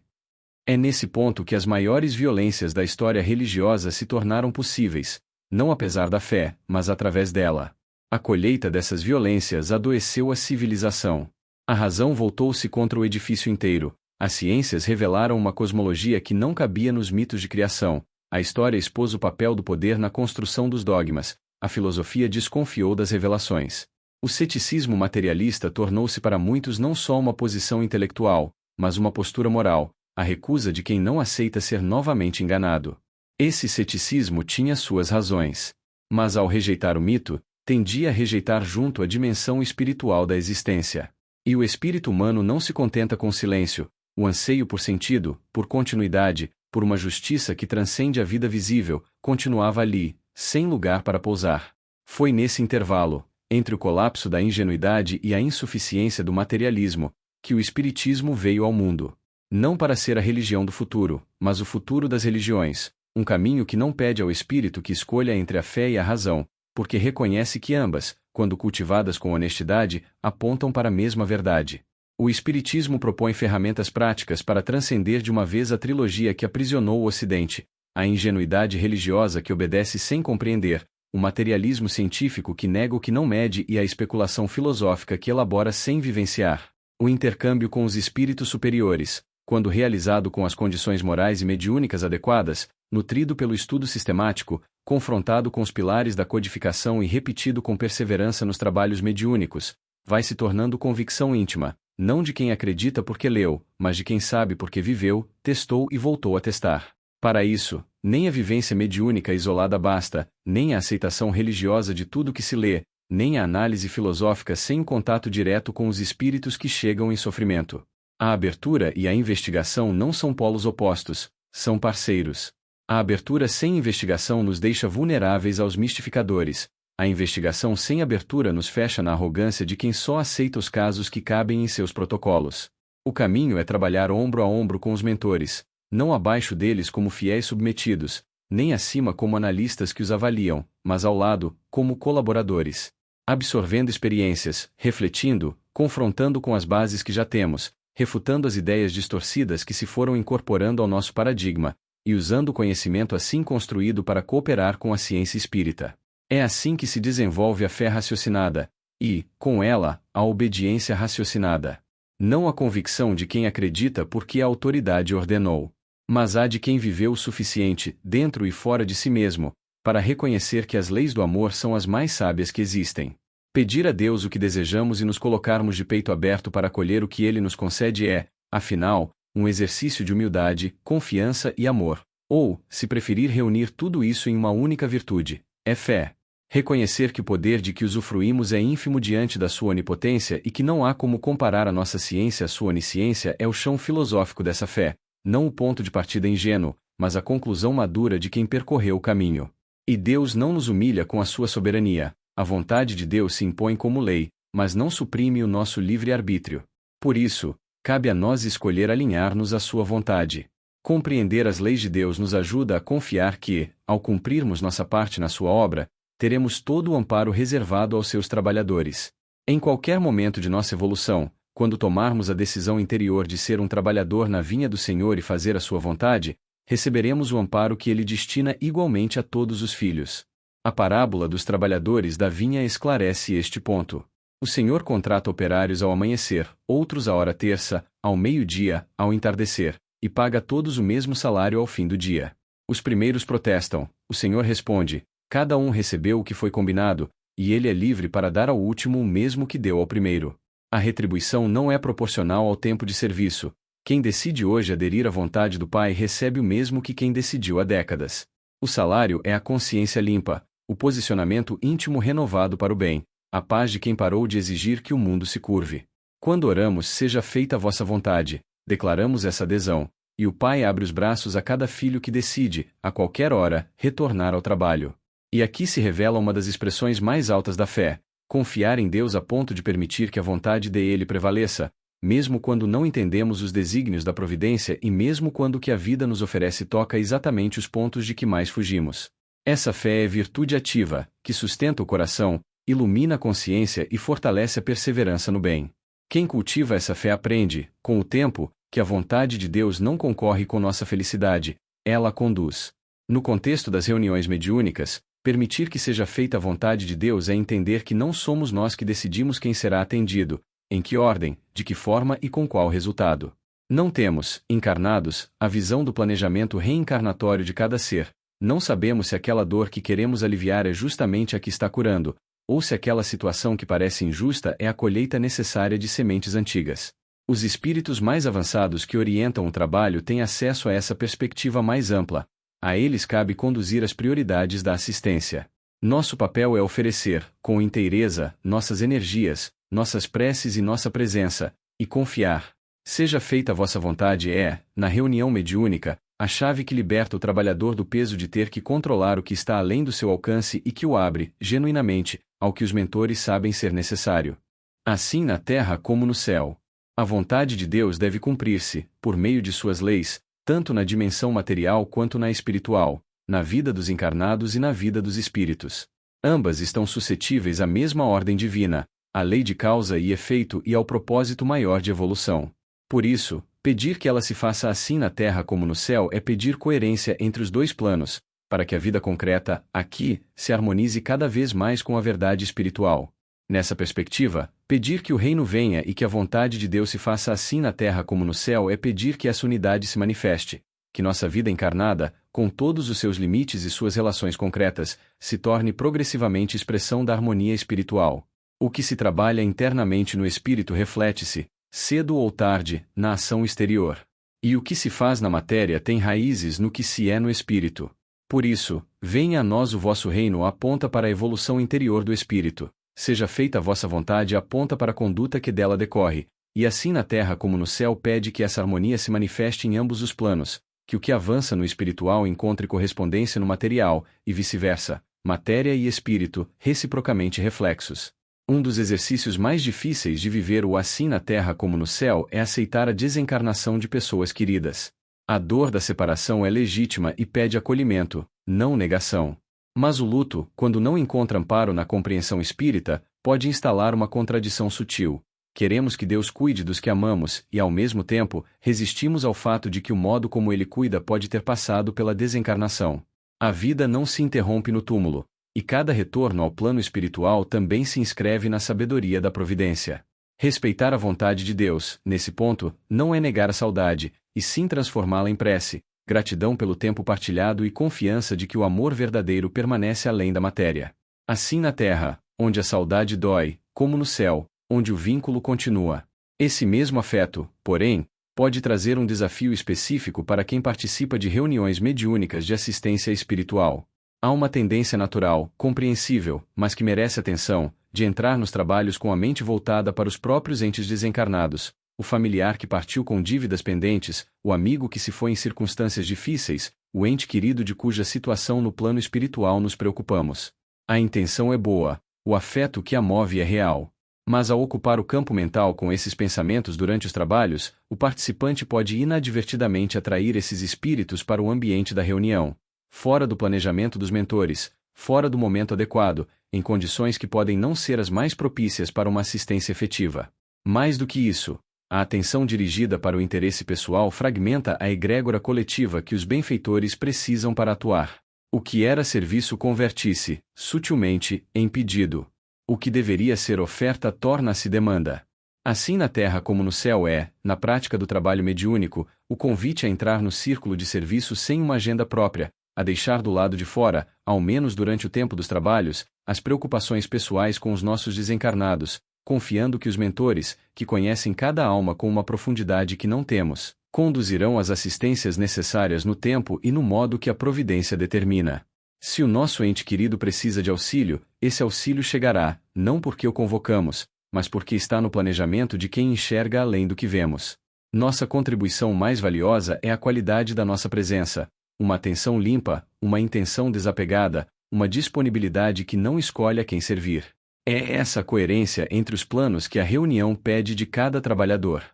É nesse ponto que as maiores violências da história religiosa se tornaram possíveis, não apesar da fé, mas através dela. A colheita dessas violências adoeceu a civilização. A razão voltou-se contra o edifício inteiro, as ciências revelaram uma cosmologia que não cabia nos mitos de criação, a história expôs o papel do poder na construção dos dogmas, a filosofia desconfiou das revelações. O ceticismo materialista tornou-se para muitos não só uma posição intelectual, mas uma postura moral, a recusa de quem não aceita ser novamente enganado. Esse ceticismo tinha suas razões. Mas ao rejeitar o mito, tendia a rejeitar junto a dimensão espiritual da existência. E o espírito humano não se contenta com silêncio, o anseio por sentido, por continuidade, por uma justiça que transcende a vida visível, continuava ali, sem lugar para pousar. Foi nesse intervalo, entre o colapso da ingenuidade e a insuficiência do materialismo, que o espiritismo veio ao mundo. Não para ser a religião do futuro, mas o futuro das religiões, um caminho que não pede ao espírito que escolha entre a fé e a razão, porque reconhece que ambas, quando cultivadas com honestidade, apontam para a mesma verdade. O Espiritismo propõe ferramentas práticas para transcender de uma vez a trilogia que aprisionou o Ocidente, a ingenuidade religiosa que obedece sem compreender, o materialismo científico que nega o que não mede e a especulação filosófica que elabora sem vivenciar. O intercâmbio com os espíritos superiores, quando realizado com as condições morais e mediúnicas adequadas, nutrido pelo estudo sistemático, confrontado com os pilares da codificação e repetido com perseverança nos trabalhos mediúnicos, vai se tornando convicção íntima, não de quem acredita porque leu, mas de quem sabe porque viveu, testou e voltou a testar. Para isso, nem a vivência mediúnica isolada basta, nem a aceitação religiosa de tudo que se lê, nem a análise filosófica sem o contato direto com os espíritos que chegam em sofrimento. A abertura e a investigação não são polos opostos, são parceiros. A abertura sem investigação nos deixa vulneráveis aos mistificadores. A investigação sem abertura nos fecha na arrogância de quem só aceita os casos que cabem em seus protocolos. O caminho é trabalhar ombro a ombro com os mentores, não abaixo deles como fiéis submetidos, nem acima como analistas que os avaliam, mas ao lado, como colaboradores. Absorvendo experiências, refletindo, confrontando com as bases que já temos, refutando as ideias distorcidas que se foram incorporando ao nosso paradigma, e usando o conhecimento assim construído para cooperar com a ciência espírita. É assim que se desenvolve a fé raciocinada, e, com ela, a obediência raciocinada. Não a convicção de quem acredita porque a autoridade ordenou, mas a de quem viveu o suficiente, dentro e fora de si mesmo, para reconhecer que as leis do amor são as mais sábias que existem. Pedir a Deus o que desejamos e nos colocarmos de peito aberto para acolher o que Ele nos concede é, afinal, um exercício de humildade, confiança e amor. Ou, se preferir reunir tudo isso em uma única virtude, é fé. Reconhecer que o poder de que usufruímos é ínfimo diante da sua onipotência e que não há como comparar a nossa ciência à sua onisciência é o chão filosófico dessa fé, não o ponto de partida ingênuo, mas a conclusão madura de quem percorreu o caminho. E Deus não nos humilha com a sua soberania. A vontade de Deus se impõe como lei, mas não suprime o nosso livre-arbítrio. Por isso, cabe a nós escolher alinhar-nos à sua vontade. Compreender as leis de Deus nos ajuda a confiar que, ao cumprirmos nossa parte na sua obra, teremos todo o amparo reservado aos seus trabalhadores. Em qualquer momento de nossa evolução, quando tomarmos a decisão interior de ser um trabalhador na vinha do Senhor e fazer a sua vontade, receberemos o amparo que Ele destina igualmente a todos os filhos. A parábola dos trabalhadores da vinha esclarece este ponto. O Senhor contrata operários ao amanhecer, outros à hora terça, ao meio-dia, ao entardecer, e paga a todos o mesmo salário ao fim do dia. Os primeiros protestam, o Senhor responde, cada um recebeu o que foi combinado, e ele é livre para dar ao último o mesmo que deu ao primeiro. A retribuição não é proporcional ao tempo de serviço. Quem decide hoje aderir à vontade do Pai recebe o mesmo que quem decidiu há décadas. O salário é a consciência limpa, o posicionamento íntimo renovado para o bem, a paz de quem parou de exigir que o mundo se curve. Quando oramos, seja feita a vossa vontade, declaramos essa adesão, e o Pai abre os braços a cada filho que decide, a qualquer hora, retornar ao trabalho. E aqui se revela uma das expressões mais altas da fé, confiar em Deus a ponto de permitir que a vontade dele prevaleça, mesmo quando não entendemos os desígnios da providência e mesmo quando o que a vida nos oferece toca exatamente os pontos de que mais fugimos. Essa fé é virtude ativa, que sustenta o coração, ilumina a consciência e fortalece a perseverança no bem. Quem cultiva essa fé aprende, com o tempo, que a vontade de Deus não concorre com nossa felicidade, ela a conduz. No contexto das reuniões mediúnicas, permitir que seja feita a vontade de Deus é entender que não somos nós que decidimos quem será atendido, em que ordem, de que forma e com qual resultado. Não temos, encarnados, a visão do planejamento reencarnatório de cada ser, não sabemos se aquela dor que queremos aliviar é justamente a que está curando, ou se aquela situação que parece injusta é a colheita necessária de sementes antigas. Os espíritos mais avançados que orientam o trabalho têm acesso a essa perspectiva mais ampla. A eles cabe conduzir as prioridades da assistência. Nosso papel é oferecer, com inteireza, nossas energias, nossas preces e nossa presença, e confiar. Seja feita a vossa vontade é, na reunião mediúnica, a chave que liberta o trabalhador do peso de ter que controlar o que está além do seu alcance e que o abre, genuinamente, ao que os mentores sabem ser necessário. Assim na terra como no céu. A vontade de Deus deve cumprir-se, por meio de suas leis, tanto na dimensão material quanto na espiritual, na vida dos encarnados e na vida dos espíritos. Ambas estão suscetíveis à mesma ordem divina, à lei de causa e efeito e ao propósito maior de evolução. Por isso, pedir que ela se faça assim na terra como no céu é pedir coerência entre os dois planos, para que a vida concreta, aqui, se harmonize cada vez mais com a verdade espiritual. Nessa perspectiva, pedir que o reino venha e que a vontade de Deus se faça assim na terra como no céu é pedir que essa unidade se manifeste, que nossa vida encarnada, com todos os seus limites e suas relações concretas, se torne progressivamente expressão da harmonia espiritual. O que se trabalha internamente no espírito reflete-se, cedo ou tarde, na ação exterior. E o que se faz na matéria tem raízes no que se é no espírito. Por isso, venha a nós o vosso reino aponta para a evolução interior do espírito. Seja feita a vossa vontade aponta para a conduta que dela decorre, e assim na terra como no céu pede que essa harmonia se manifeste em ambos os planos, que o que avança no espiritual encontre correspondência no material, e vice-versa, matéria e espírito, reciprocamente reflexos. Um dos exercícios mais difíceis de viver o assim na terra como no céu é aceitar a desencarnação de pessoas queridas. A dor da separação é legítima e pede acolhimento, não negação. Mas o luto, quando não encontra amparo na compreensão espírita, pode instalar uma contradição sutil. Queremos que Deus cuide dos que amamos e, ao mesmo tempo, resistimos ao fato de que o modo como Ele cuida pode ter passado pela desencarnação. A vida não se interrompe no túmulo, e cada retorno ao plano espiritual também se inscreve na sabedoria da providência. Respeitar a vontade de Deus, nesse ponto, não é negar a saudade, e sim transformá-la em prece, gratidão pelo tempo partilhado e confiança de que o amor verdadeiro permanece além da matéria. Assim na terra, onde a saudade dói, como no céu, onde o vínculo continua. Esse mesmo afeto, porém, pode trazer um desafio específico para quem participa de reuniões mediúnicas de assistência espiritual. Há uma tendência natural, compreensível, mas que merece atenção, de entrar nos trabalhos com a mente voltada para os próprios entes desencarnados, o familiar que partiu com dívidas pendentes, o amigo que se foi em circunstâncias difíceis, o ente querido de cuja situação no plano espiritual nos preocupamos. A intenção é boa, o afeto que a move é real. Mas ao ocupar o campo mental com esses pensamentos durante os trabalhos, o participante pode inadvertidamente atrair esses espíritos para o ambiente da reunião, fora do planejamento dos mentores, fora do momento adequado, em condições que podem não ser as mais propícias para uma assistência efetiva. Mais do que isso, a atenção dirigida para o interesse pessoal fragmenta a egrégora coletiva que os benfeitores precisam para atuar. O que era serviço converte-se, sutilmente, em pedido. O que deveria ser oferta torna-se demanda. Assim na terra como no céu é, na prática do trabalho mediúnico, o convite a entrar no círculo de serviço sem uma agenda própria, a deixar do lado de fora, ao menos durante o tempo dos trabalhos, as preocupações pessoais com os nossos desencarnados, confiando que os mentores, que conhecem cada alma com uma profundidade que não temos, conduzirão as assistências necessárias no tempo e no modo que a providência determina. Se o nosso ente querido precisa de auxílio, esse auxílio chegará, não porque o convocamos, mas porque está no planejamento de quem enxerga além do que vemos. Nossa contribuição mais valiosa é a qualidade da nossa presença, uma atenção limpa, uma intenção desapegada, uma disponibilidade que não escolhe a quem servir. É essa coerência entre os planos que a reunião pede de cada trabalhador.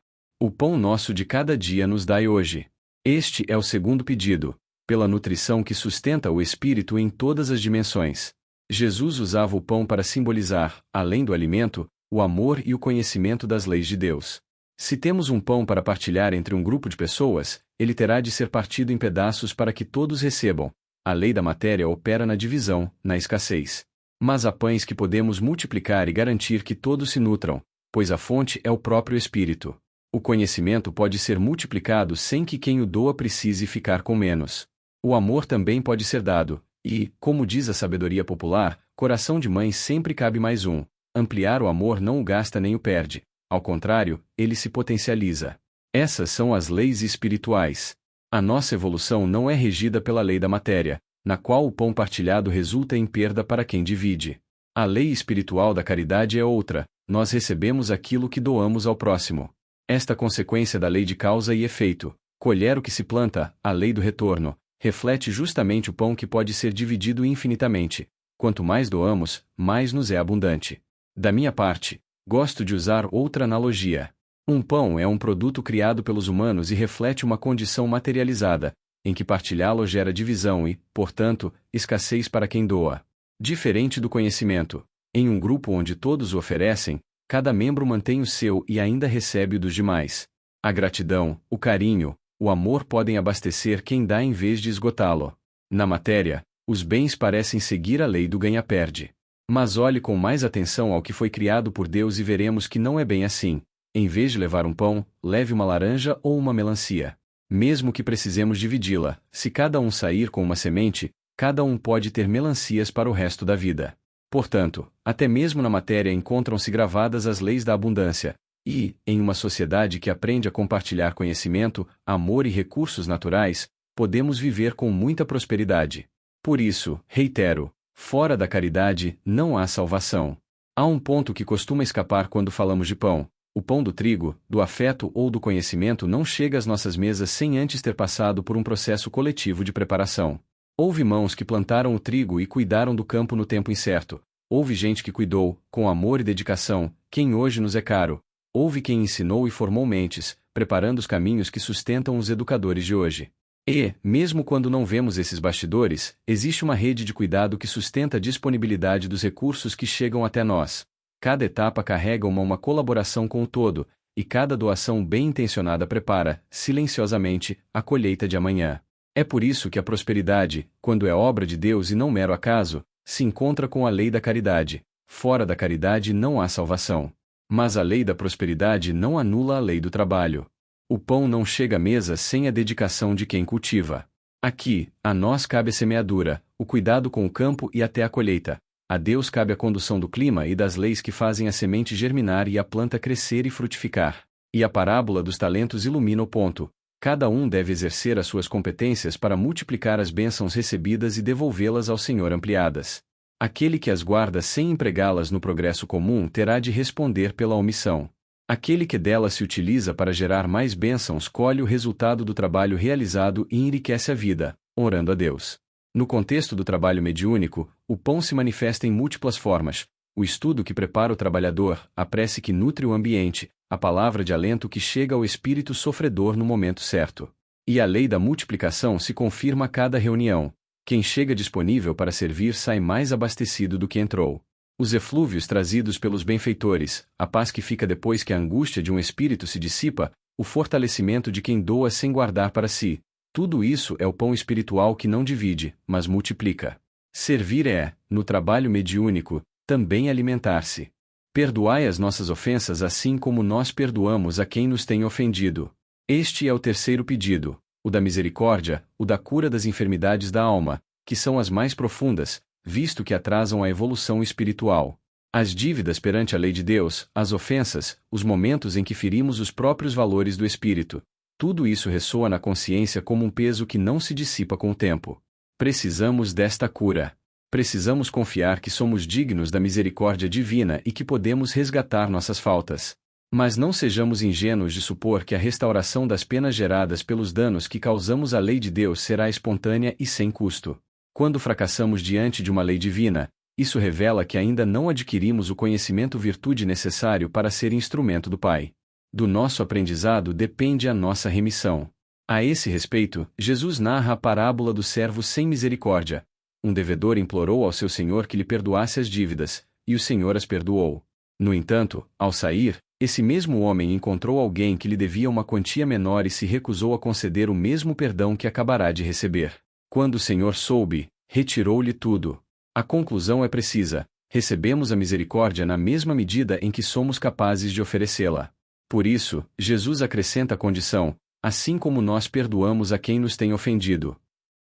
O pão nosso de cada dia nos dai hoje. Este é o segundo pedido, pela nutrição que sustenta o espírito em todas as dimensões. Jesus usava o pão para simbolizar, além do alimento, o amor e o conhecimento das leis de Deus. Se temos um pão para partilhar entre um grupo de pessoas, ele terá de ser partido em pedaços para que todos recebam. A lei da matéria opera na divisão, na escassez. Mas há pães que podemos multiplicar e garantir que todos se nutram, pois a fonte é o próprio Espírito. O conhecimento pode ser multiplicado sem que quem o doa precise ficar com menos. O amor também pode ser dado, e, como diz a sabedoria popular, coração de mãe sempre cabe mais um. Ampliar o amor não o gasta nem o perde. Ao contrário, ele se potencializa. Essas são as leis espirituais. A nossa evolução não é regida pela lei da matéria, na qual o pão partilhado resulta em perda para quem divide. A lei espiritual da caridade é outra, nós recebemos aquilo que doamos ao próximo. Esta consequência da lei de causa e efeito, colher o que se planta, a lei do retorno, reflete justamente o pão que pode ser dividido infinitamente. Quanto mais doamos, mais nos é abundante. Da minha parte, gosto de usar outra analogia. Um pão é um produto criado pelos humanos e reflete uma condição materializada, em que partilhá-lo gera divisão e, portanto, escassez para quem doa. Diferente do conhecimento, em um grupo onde todos o oferecem, cada membro mantém o seu e ainda recebe o dos demais. A gratidão, o carinho, o amor podem abastecer quem dá em vez de esgotá-lo. Na matéria, os bens parecem seguir a lei do ganha-perde. Mas olhe com mais atenção ao que foi criado por Deus e veremos que não é bem assim. Em vez de levar um pão, leve uma laranja ou uma melancia. Mesmo que precisemos dividi-la, se cada um sair com uma semente, cada um pode ter melancias para o resto da vida. Portanto, até mesmo na matéria encontram-se gravadas as leis da abundância, e, em uma sociedade que aprende a compartilhar conhecimento, amor e recursos naturais, podemos viver com muita prosperidade. Por isso, reitero, fora da caridade, não há salvação. Há um ponto que costuma escapar quando falamos de pão. O pão do trigo, do afeto ou do conhecimento não chega às nossas mesas sem antes ter passado por um processo coletivo de preparação. Houve mãos que plantaram o trigo e cuidaram do campo no tempo incerto. Houve gente que cuidou, com amor e dedicação, quem hoje nos é caro. Houve quem ensinou e formou mentes, preparando os caminhos que sustentam os educadores de hoje. E, mesmo quando não vemos esses bastidores, existe uma rede de cuidado que sustenta a disponibilidade dos recursos que chegam até nós. Cada etapa carrega uma colaboração com o todo, e cada doação bem-intencionada prepara, silenciosamente, a colheita de amanhã. É por isso que a prosperidade, quando é obra de Deus e não mero acaso, se encontra com a lei da caridade. Fora da caridade não há salvação. Mas a lei da prosperidade não anula a lei do trabalho. O pão não chega à mesa sem a dedicação de quem cultiva. Aqui, a nós cabe a semeadura, o cuidado com o campo e até a colheita. A Deus cabe a condução do clima e das leis que fazem a semente germinar e a planta crescer e frutificar. E a parábola dos talentos ilumina o ponto. Cada um deve exercer as suas competências para multiplicar as bênçãos recebidas e devolvê-las ao Senhor ampliadas. Aquele que as guarda sem empregá-las no progresso comum terá de responder pela omissão. Aquele que delas se utiliza para gerar mais bênçãos colhe o resultado do trabalho realizado e enriquece a vida, orando a Deus. No contexto do trabalho mediúnico, o pão se manifesta em múltiplas formas: o estudo que prepara o trabalhador, a prece que nutre o ambiente, a palavra de alento que chega ao espírito sofredor no momento certo. E a lei da multiplicação se confirma a cada reunião. Quem chega disponível para servir sai mais abastecido do que entrou. Os eflúvios trazidos pelos benfeitores, a paz que fica depois que a angústia de um espírito se dissipa, o fortalecimento de quem doa sem guardar para si, tudo isso é o pão espiritual que não divide, mas multiplica. Servir é, no trabalho mediúnico, também alimentar-se. Perdoai as nossas ofensas assim como nós perdoamos a quem nos tem ofendido. Este é o terceiro pedido, o da misericórdia, o da cura das enfermidades da alma, que são as mais profundas, visto que atrasam a evolução espiritual. As dívidas perante a lei de Deus, as ofensas, os momentos em que ferimos os próprios valores do espírito, tudo isso ressoa na consciência como um peso que não se dissipa com o tempo. Precisamos desta cura. Precisamos confiar que somos dignos da misericórdia divina e que podemos resgatar nossas faltas. Mas não sejamos ingênuos de supor que a restauração das penas geradas pelos danos que causamos à lei de Deus será espontânea e sem custo. Quando fracassamos diante de uma lei divina, isso revela que ainda não adquirimos o conhecimento-virtude necessário para ser instrumento do Pai. Do nosso aprendizado depende a nossa remissão. A esse respeito, Jesus narra a parábola do servo sem misericórdia. Um devedor implorou ao seu senhor que lhe perdoasse as dívidas, e o senhor as perdoou. No entanto, ao sair, esse mesmo homem encontrou alguém que lhe devia uma quantia menor e se recusou a conceder o mesmo perdão que acabará de receber. Quando o senhor soube, retirou-lhe tudo. A conclusão é precisa: recebemos a misericórdia na mesma medida em que somos capazes de oferecê-la. Por isso, Jesus acrescenta a condição: assim como nós perdoamos a quem nos tem ofendido.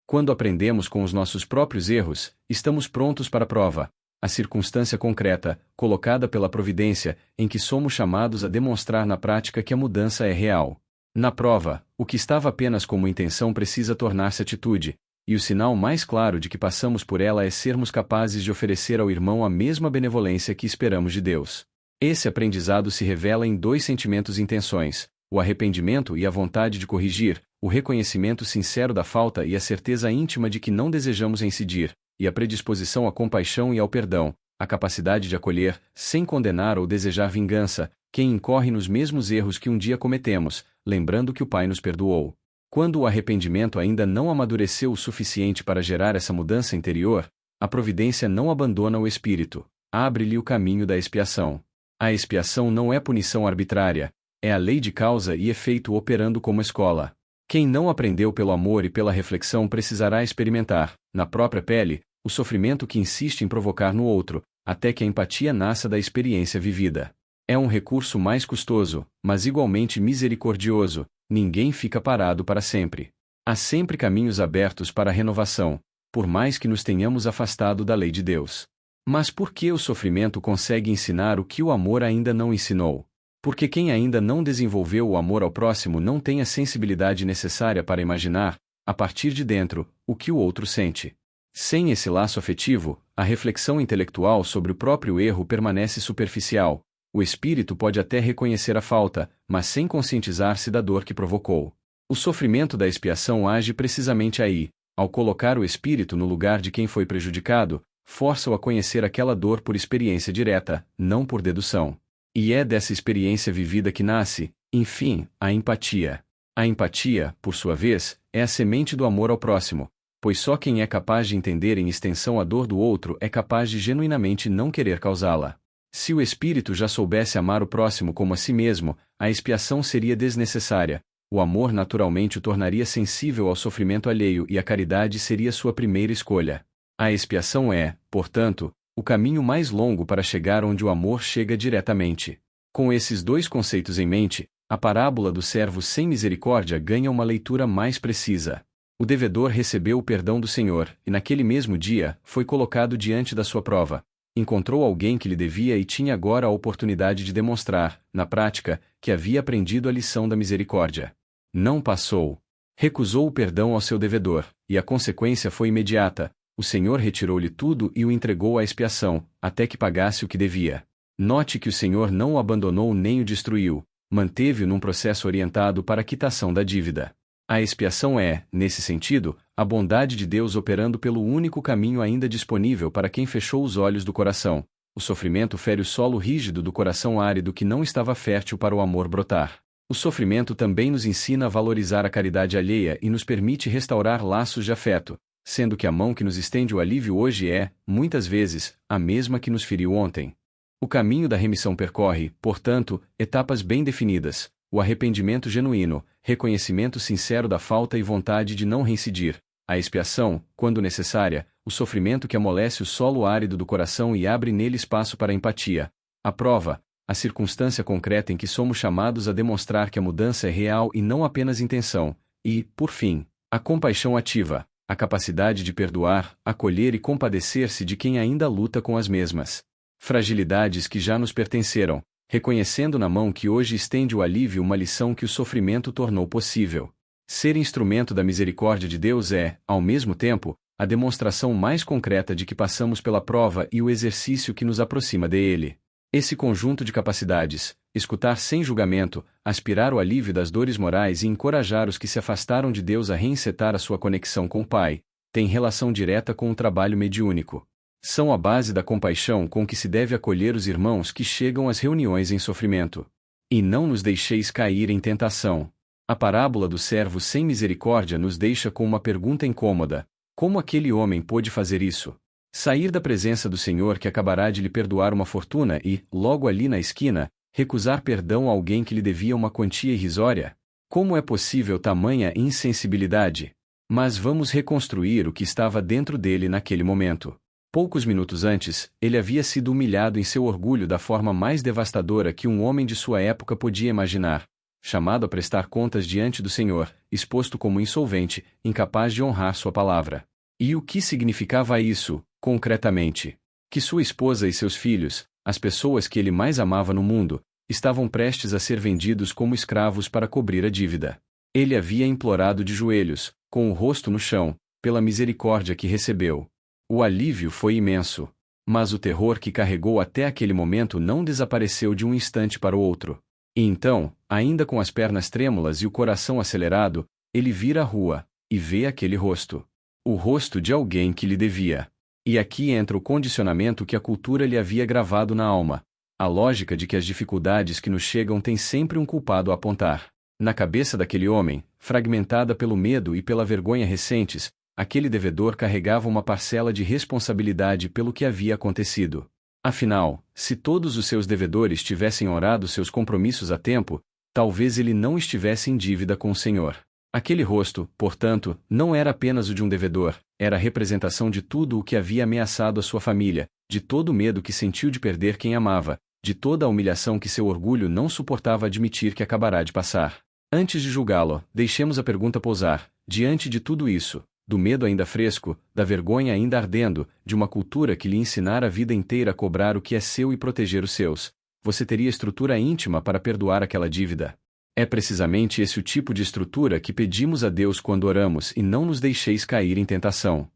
Quando aprendemos com os nossos próprios erros, estamos prontos para a prova, a circunstância concreta, colocada pela providência, em que somos chamados a demonstrar na prática que a mudança é real. Na prova, o que estava apenas como intenção precisa tornar-se atitude, e o sinal mais claro de que passamos por ela é sermos capazes de oferecer ao irmão a mesma benevolência que esperamos de Deus. Esse aprendizado se revela em dois sentimentos e intenções: o arrependimento e a vontade de corrigir, o reconhecimento sincero da falta e a certeza íntima de que não desejamos incidir, e a predisposição à compaixão e ao perdão, a capacidade de acolher, sem condenar ou desejar vingança, quem incorre nos mesmos erros que um dia cometemos, lembrando que o Pai nos perdoou. Quando o arrependimento ainda não amadureceu o suficiente para gerar essa mudança interior, a providência não abandona o espírito, abre-lhe o caminho da expiação. A expiação não é punição arbitrária, é a lei de causa e efeito operando como escola. Quem não aprendeu pelo amor e pela reflexão precisará experimentar, na própria pele, o sofrimento que insiste em provocar no outro, até que a empatia nasça da experiência vivida. É um recurso mais custoso, mas igualmente misericordioso. Ninguém fica parado para sempre. Há sempre caminhos abertos para a renovação, por mais que nos tenhamos afastado da lei de Deus. Mas por que o sofrimento consegue ensinar o que o amor ainda não ensinou? Porque quem ainda não desenvolveu o amor ao próximo não tem a sensibilidade necessária para imaginar, a partir de dentro, o que o outro sente. Sem esse laço afetivo, a reflexão intelectual sobre o próprio erro permanece superficial. O espírito pode até reconhecer a falta, mas sem conscientizar-se da dor que provocou. O sofrimento da expiação age precisamente aí, ao colocar o espírito no lugar de quem foi prejudicado, força-o a conhecer aquela dor por experiência direta, não por dedução. E é dessa experiência vivida que nasce, enfim, a empatia. A empatia, por sua vez, é a semente do amor ao próximo, pois só quem é capaz de entender em extensão a dor do outro é capaz de genuinamente não querer causá-la. Se o espírito já soubesse amar o próximo como a si mesmo, a expiação seria desnecessária. O amor naturalmente o tornaria sensível ao sofrimento alheio e a caridade seria sua primeira escolha. A expiação é, portanto, o caminho mais longo para chegar onde o amor chega diretamente. Com esses dois conceitos em mente, a parábola do servo sem misericórdia ganha uma leitura mais precisa. O devedor recebeu o perdão do Senhor, e naquele mesmo dia, foi colocado diante da sua prova. Encontrou alguém que lhe devia e tinha agora a oportunidade de demonstrar, na prática, que havia aprendido a lição da misericórdia. Não passou. Recusou o perdão ao seu devedor, e a consequência foi imediata. O Senhor retirou-lhe tudo e o entregou à expiação, até que pagasse o que devia. Note que o Senhor não o abandonou nem o destruiu, manteve-o num processo orientado para a quitação da dívida. A expiação é, nesse sentido, a bondade de Deus operando pelo único caminho ainda disponível para quem fechou os olhos do coração. O sofrimento fere o solo rígido do coração árido que não estava fértil para o amor brotar. O sofrimento também nos ensina a valorizar a caridade alheia e nos permite restaurar laços de afeto, sendo que a mão que nos estende o alívio hoje é, muitas vezes, a mesma que nos feriu ontem. O caminho da remissão percorre, portanto, etapas bem definidas: o arrependimento genuíno, reconhecimento sincero da falta e vontade de não reincidir, a expiação, quando necessária, o sofrimento que amolece o solo árido do coração e abre nele espaço para a empatia, a prova, a circunstância concreta em que somos chamados a demonstrar que a mudança é real e não apenas intenção, e, por fim, a compaixão ativa, a capacidade de perdoar, acolher e compadecer-se de quem ainda luta com as mesmas fragilidades que já nos pertenceram, reconhecendo na mão que hoje estende o alívio uma lição que o sofrimento tornou possível. Ser instrumento da misericórdia de Deus é, ao mesmo tempo, a demonstração mais concreta de que passamos pela prova e o exercício que nos aproxima dele. Esse conjunto de capacidades, escutar sem julgamento, aspirar o alívio das dores morais e encorajar os que se afastaram de Deus a reencetar a sua conexão com o Pai, tem relação direta com o trabalho mediúnico. São a base da compaixão com que se deve acolher os irmãos que chegam às reuniões em sofrimento. E não nos deixeis cair em tentação. A parábola do servo sem misericórdia nos deixa com uma pergunta incômoda: como aquele homem pôde fazer isso? Sair da presença do Senhor que acabará de lhe perdoar uma fortuna e, logo ali na esquina, recusar perdão a alguém que lhe devia uma quantia irrisória? Como é possível tamanha insensibilidade? Mas vamos reconstruir o que estava dentro dele naquele momento. Poucos minutos antes, ele havia sido humilhado em seu orgulho da forma mais devastadora que um homem de sua época podia imaginar, chamado a prestar contas diante do Senhor, exposto como insolvente, incapaz de honrar sua palavra. E o que significava isso, concretamente? Que sua esposa e seus filhos, as pessoas que ele mais amava no mundo, estavam prestes a ser vendidos como escravos para cobrir a dívida. Ele havia implorado de joelhos, com o rosto no chão, pela misericórdia que recebeu. O alívio foi imenso. Mas o terror que carregou até aquele momento não desapareceu de um instante para o outro. E então, ainda com as pernas trêmulas e o coração acelerado, ele vira a rua, e vê aquele rosto. O rosto de alguém que lhe devia. E aqui entra o condicionamento que a cultura lhe havia gravado na alma. A lógica de que as dificuldades que nos chegam têm sempre um culpado a apontar. Na cabeça daquele homem, fragmentada pelo medo e pela vergonha recentes, aquele devedor carregava uma parcela de responsabilidade pelo que havia acontecido. Afinal, se todos os seus devedores tivessem honrado seus compromissos a tempo, talvez ele não estivesse em dívida com o Senhor. Aquele rosto, portanto, não era apenas o de um devedor, era a representação de tudo o que havia ameaçado a sua família, de todo o medo que sentiu de perder quem amava, de toda a humilhação que seu orgulho não suportava admitir que acabará de passar. Antes de julgá-lo, deixemos a pergunta pousar: diante de tudo isso, do medo ainda fresco, da vergonha ainda ardendo, de uma cultura que lhe ensinara a vida inteira a cobrar o que é seu e proteger os seus, você teria estrutura íntima para perdoar aquela dívida? É precisamente esse o tipo de estrutura que pedimos a Deus quando oramos e não nos deixeis cair em tentação.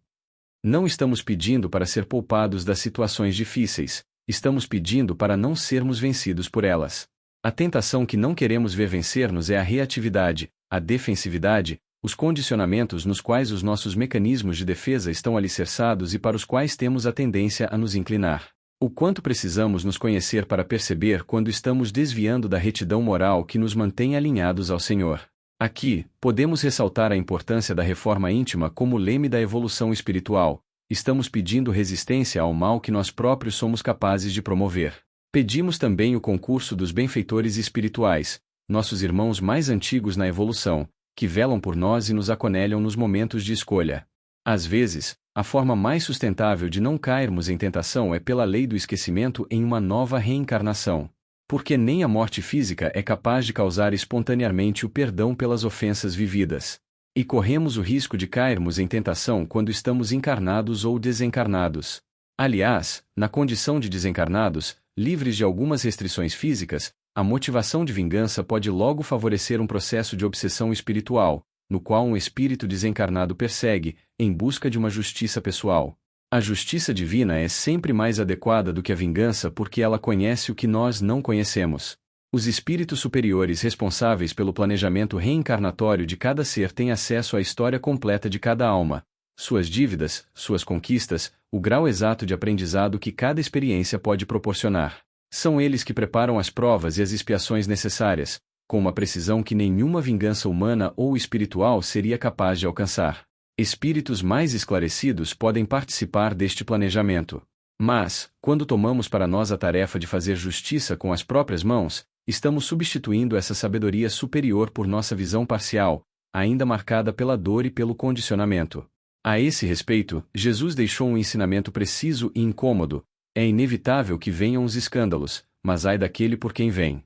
Não estamos pedindo para ser poupados das situações difíceis, estamos pedindo para não sermos vencidos por elas. A tentação que não queremos ver vencer-nos é a reatividade, a defensividade, os condicionamentos nos quais os nossos mecanismos de defesa estão alicerçados e para os quais temos a tendência a nos inclinar. O quanto precisamos nos conhecer para perceber quando estamos desviando da retidão moral que nos mantém alinhados ao Senhor. Aqui, podemos ressaltar a importância da reforma íntima como leme da evolução espiritual. Estamos pedindo resistência ao mal que nós próprios somos capazes de promover. Pedimos também o concurso dos benfeitores espirituais, nossos irmãos mais antigos na evolução, que velam por nós e nos aconselham nos momentos de escolha. Às vezes, a forma mais sustentável de não cairmos em tentação é pela lei do esquecimento em uma nova reencarnação. Porque nem a morte física é capaz de causar espontaneamente o perdão pelas ofensas vividas. E corremos o risco de cairmos em tentação quando estamos encarnados ou desencarnados. Aliás, na condição de desencarnados, livres de algumas restrições físicas, a motivação de vingança pode logo favorecer um processo de obsessão espiritual, no qual um espírito desencarnado persegue, em busca de uma justiça pessoal. A justiça divina é sempre mais adequada do que a vingança porque ela conhece o que nós não conhecemos. Os espíritos superiores responsáveis pelo planejamento reencarnatório de cada ser têm acesso à história completa de cada alma, suas dívidas, suas conquistas, o grau exato de aprendizado que cada experiência pode proporcionar. São eles que preparam as provas e as expiações necessárias, com uma precisão que nenhuma vingança humana ou espiritual seria capaz de alcançar. Espíritos mais esclarecidos podem participar deste planejamento. Mas, quando tomamos para nós a tarefa de fazer justiça com as próprias mãos, estamos substituindo essa sabedoria superior por nossa visão parcial, ainda marcada pela dor e pelo condicionamento. A esse respeito, Jesus deixou um ensinamento preciso e incômodo: é inevitável que venham os escândalos, mas ai daquele por quem vem.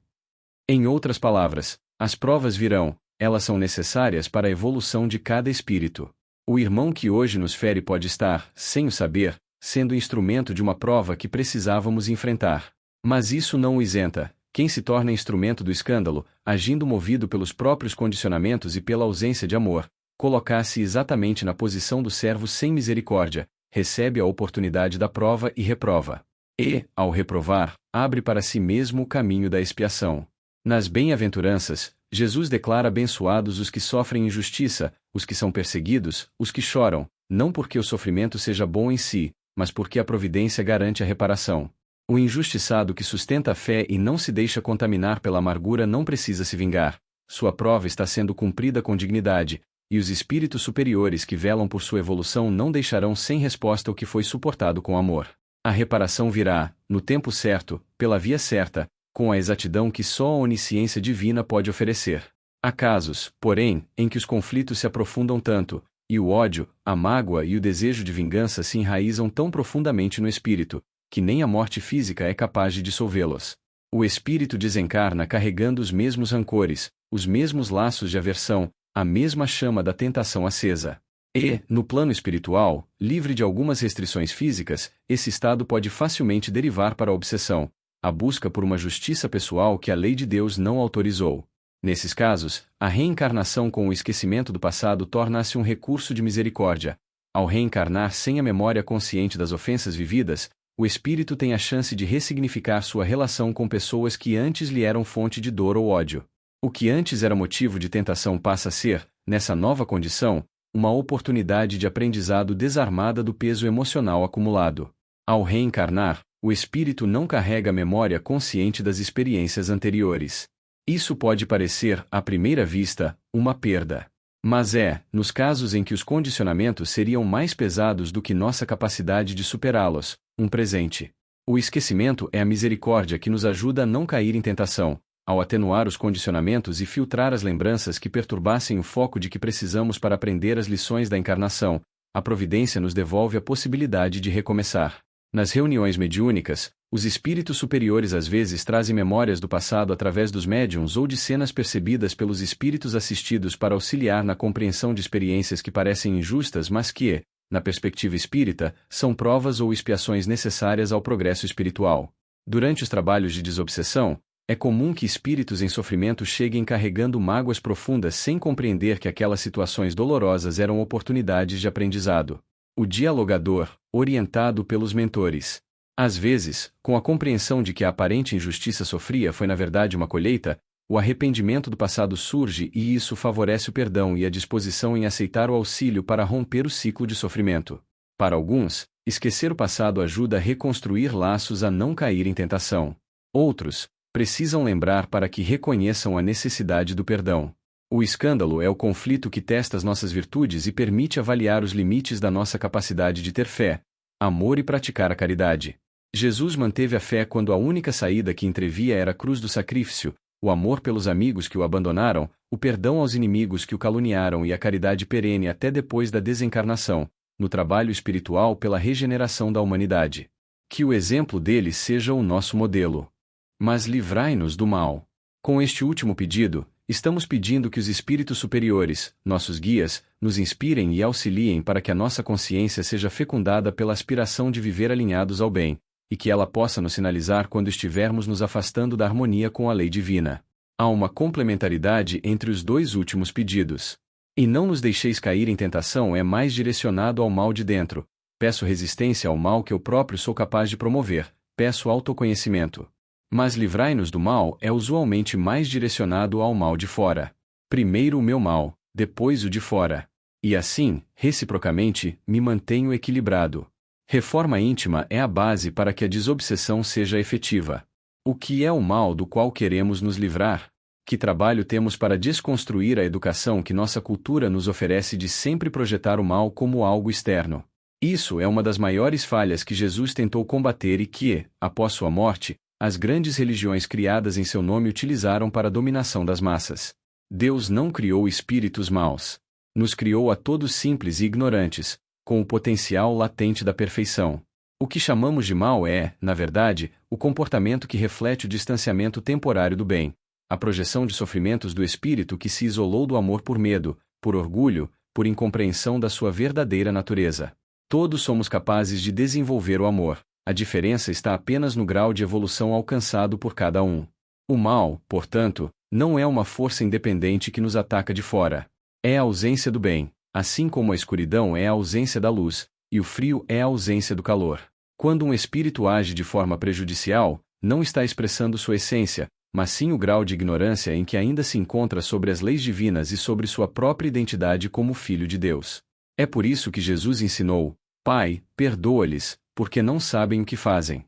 Em outras palavras, as provas virão, elas são necessárias para a evolução de cada espírito. O irmão que hoje nos fere pode estar, sem o saber, sendo instrumento de uma prova que precisávamos enfrentar. Mas isso não o isenta. Quem se torna instrumento do escândalo, agindo movido pelos próprios condicionamentos e pela ausência de amor, colocar-se exatamente na posição do servo sem misericórdia, recebe a oportunidade da prova e reprova. E, ao reprovar, abre para si mesmo o caminho da expiação. Nas bem-aventuranças, Jesus declara abençoados os que sofrem injustiça, os que são perseguidos, os que choram, não porque o sofrimento seja bom em si, mas porque a providência garante a reparação. O injustiçado que sustenta a fé e não se deixa contaminar pela amargura não precisa se vingar. Sua prova está sendo cumprida com dignidade, e os espíritos superiores que velam por sua evolução não deixarão sem resposta o que foi suportado com amor. A reparação virá, no tempo certo, pela via certa, com a exatidão que só a onisciência divina pode oferecer. Há casos, porém, em que os conflitos se aprofundam tanto, e o ódio, a mágoa e o desejo de vingança se enraizam tão profundamente no espírito, que nem a morte física é capaz de dissolvê-los. O espírito desencarna carregando os mesmos rancores, os mesmos laços de aversão, a mesma chama da tentação acesa. E, no plano espiritual, livre de algumas restrições físicas, esse estado pode facilmente derivar para a obsessão, a busca por uma justiça pessoal que a lei de Deus não autorizou. Nesses casos, a reencarnação com o esquecimento do passado torna-se um recurso de misericórdia. Ao reencarnar sem a memória consciente das ofensas vividas, o espírito tem a chance de ressignificar sua relação com pessoas que antes lhe eram fonte de dor ou ódio. O que antes era motivo de tentação passa a ser, nessa nova condição, uma oportunidade de aprendizado desarmada do peso emocional acumulado. Ao reencarnar, o espírito não carrega a memória consciente das experiências anteriores. Isso pode parecer, à primeira vista, uma perda. Mas é, nos casos em que os condicionamentos seriam mais pesados do que nossa capacidade de superá-los, um presente. O esquecimento é a misericórdia que nos ajuda a não cair em tentação, ao atenuar os condicionamentos e filtrar as lembranças que perturbassem o foco de que precisamos para aprender as lições da encarnação. A providência nos devolve a possibilidade de recomeçar. Nas reuniões mediúnicas, os espíritos superiores às vezes trazem memórias do passado através dos médiuns ou de cenas percebidas pelos espíritos assistidos para auxiliar na compreensão de experiências que parecem injustas mas que, na perspectiva espírita, são provas ou expiações necessárias ao progresso espiritual. Durante os trabalhos de desobsessão, é comum que espíritos em sofrimento cheguem carregando mágoas profundas sem compreender que aquelas situações dolorosas eram oportunidades de aprendizado. O dialogador, orientado pelos mentores. Às vezes, com a compreensão de que a aparente injustiça sofrida foi na verdade uma colheita, o arrependimento do passado surge e isso favorece o perdão e a disposição em aceitar o auxílio para romper o ciclo de sofrimento. Para alguns, esquecer o passado ajuda a reconstruir laços a não cair em tentação. Outros, precisam lembrar para que reconheçam a necessidade do perdão. O escândalo é o conflito que testa as nossas virtudes e permite avaliar os limites da nossa capacidade de ter fé, amor e praticar a caridade. Jesus manteve a fé quando a única saída que entrevia era a cruz do sacrifício, o amor pelos amigos que o abandonaram, o perdão aos inimigos que o caluniaram e a caridade perene até depois da desencarnação, no trabalho espiritual pela regeneração da humanidade. Que o exemplo deles seja o nosso modelo. Mas livrai-nos do mal. Com este último pedido, estamos pedindo que os espíritos superiores, nossos guias, nos inspirem e auxiliem para que a nossa consciência seja fecundada pela aspiração de viver alinhados ao bem, e que ela possa nos sinalizar quando estivermos nos afastando da harmonia com a lei divina. Há uma complementaridade entre os dois últimos pedidos. E não nos deixeis cair em tentação é mais direcionado ao mal de dentro. Peço resistência ao mal que eu próprio sou capaz de promover, peço autoconhecimento. Mas livrai-nos do mal é usualmente mais direcionado ao mal de fora. Primeiro o meu mal, depois o de fora. E assim, reciprocamente, me mantenho equilibrado. Reforma íntima é a base para que a desobsessão seja efetiva. O que é o mal do qual queremos nos livrar? Que trabalho temos para desconstruir a educação que nossa cultura nos oferece de sempre projetar o mal como algo externo? Isso é uma das maiores falhas que Jesus tentou combater e que, após sua morte, as grandes religiões criadas em seu nome utilizaram para a dominação das massas. Deus não criou espíritos maus. Nos criou a todos simples e ignorantes, com o potencial latente da perfeição. O que chamamos de mal é, na verdade, o comportamento que reflete o distanciamento temporário do bem, a projeção de sofrimentos do espírito que se isolou do amor por medo, por orgulho, por incompreensão da sua verdadeira natureza. Todos somos capazes de desenvolver o amor, a diferença está apenas no grau de evolução alcançado por cada um. O mal, portanto, não é uma força independente que nos ataca de fora. É a ausência do bem. Assim como a escuridão é a ausência da luz, e o frio é a ausência do calor. Quando um espírito age de forma prejudicial, não está expressando sua essência, mas sim o grau de ignorância em que ainda se encontra sobre as leis divinas e sobre sua própria identidade como Filho de Deus. É por isso que Jesus ensinou: Pai, perdoa-lhes, porque não sabem o que fazem.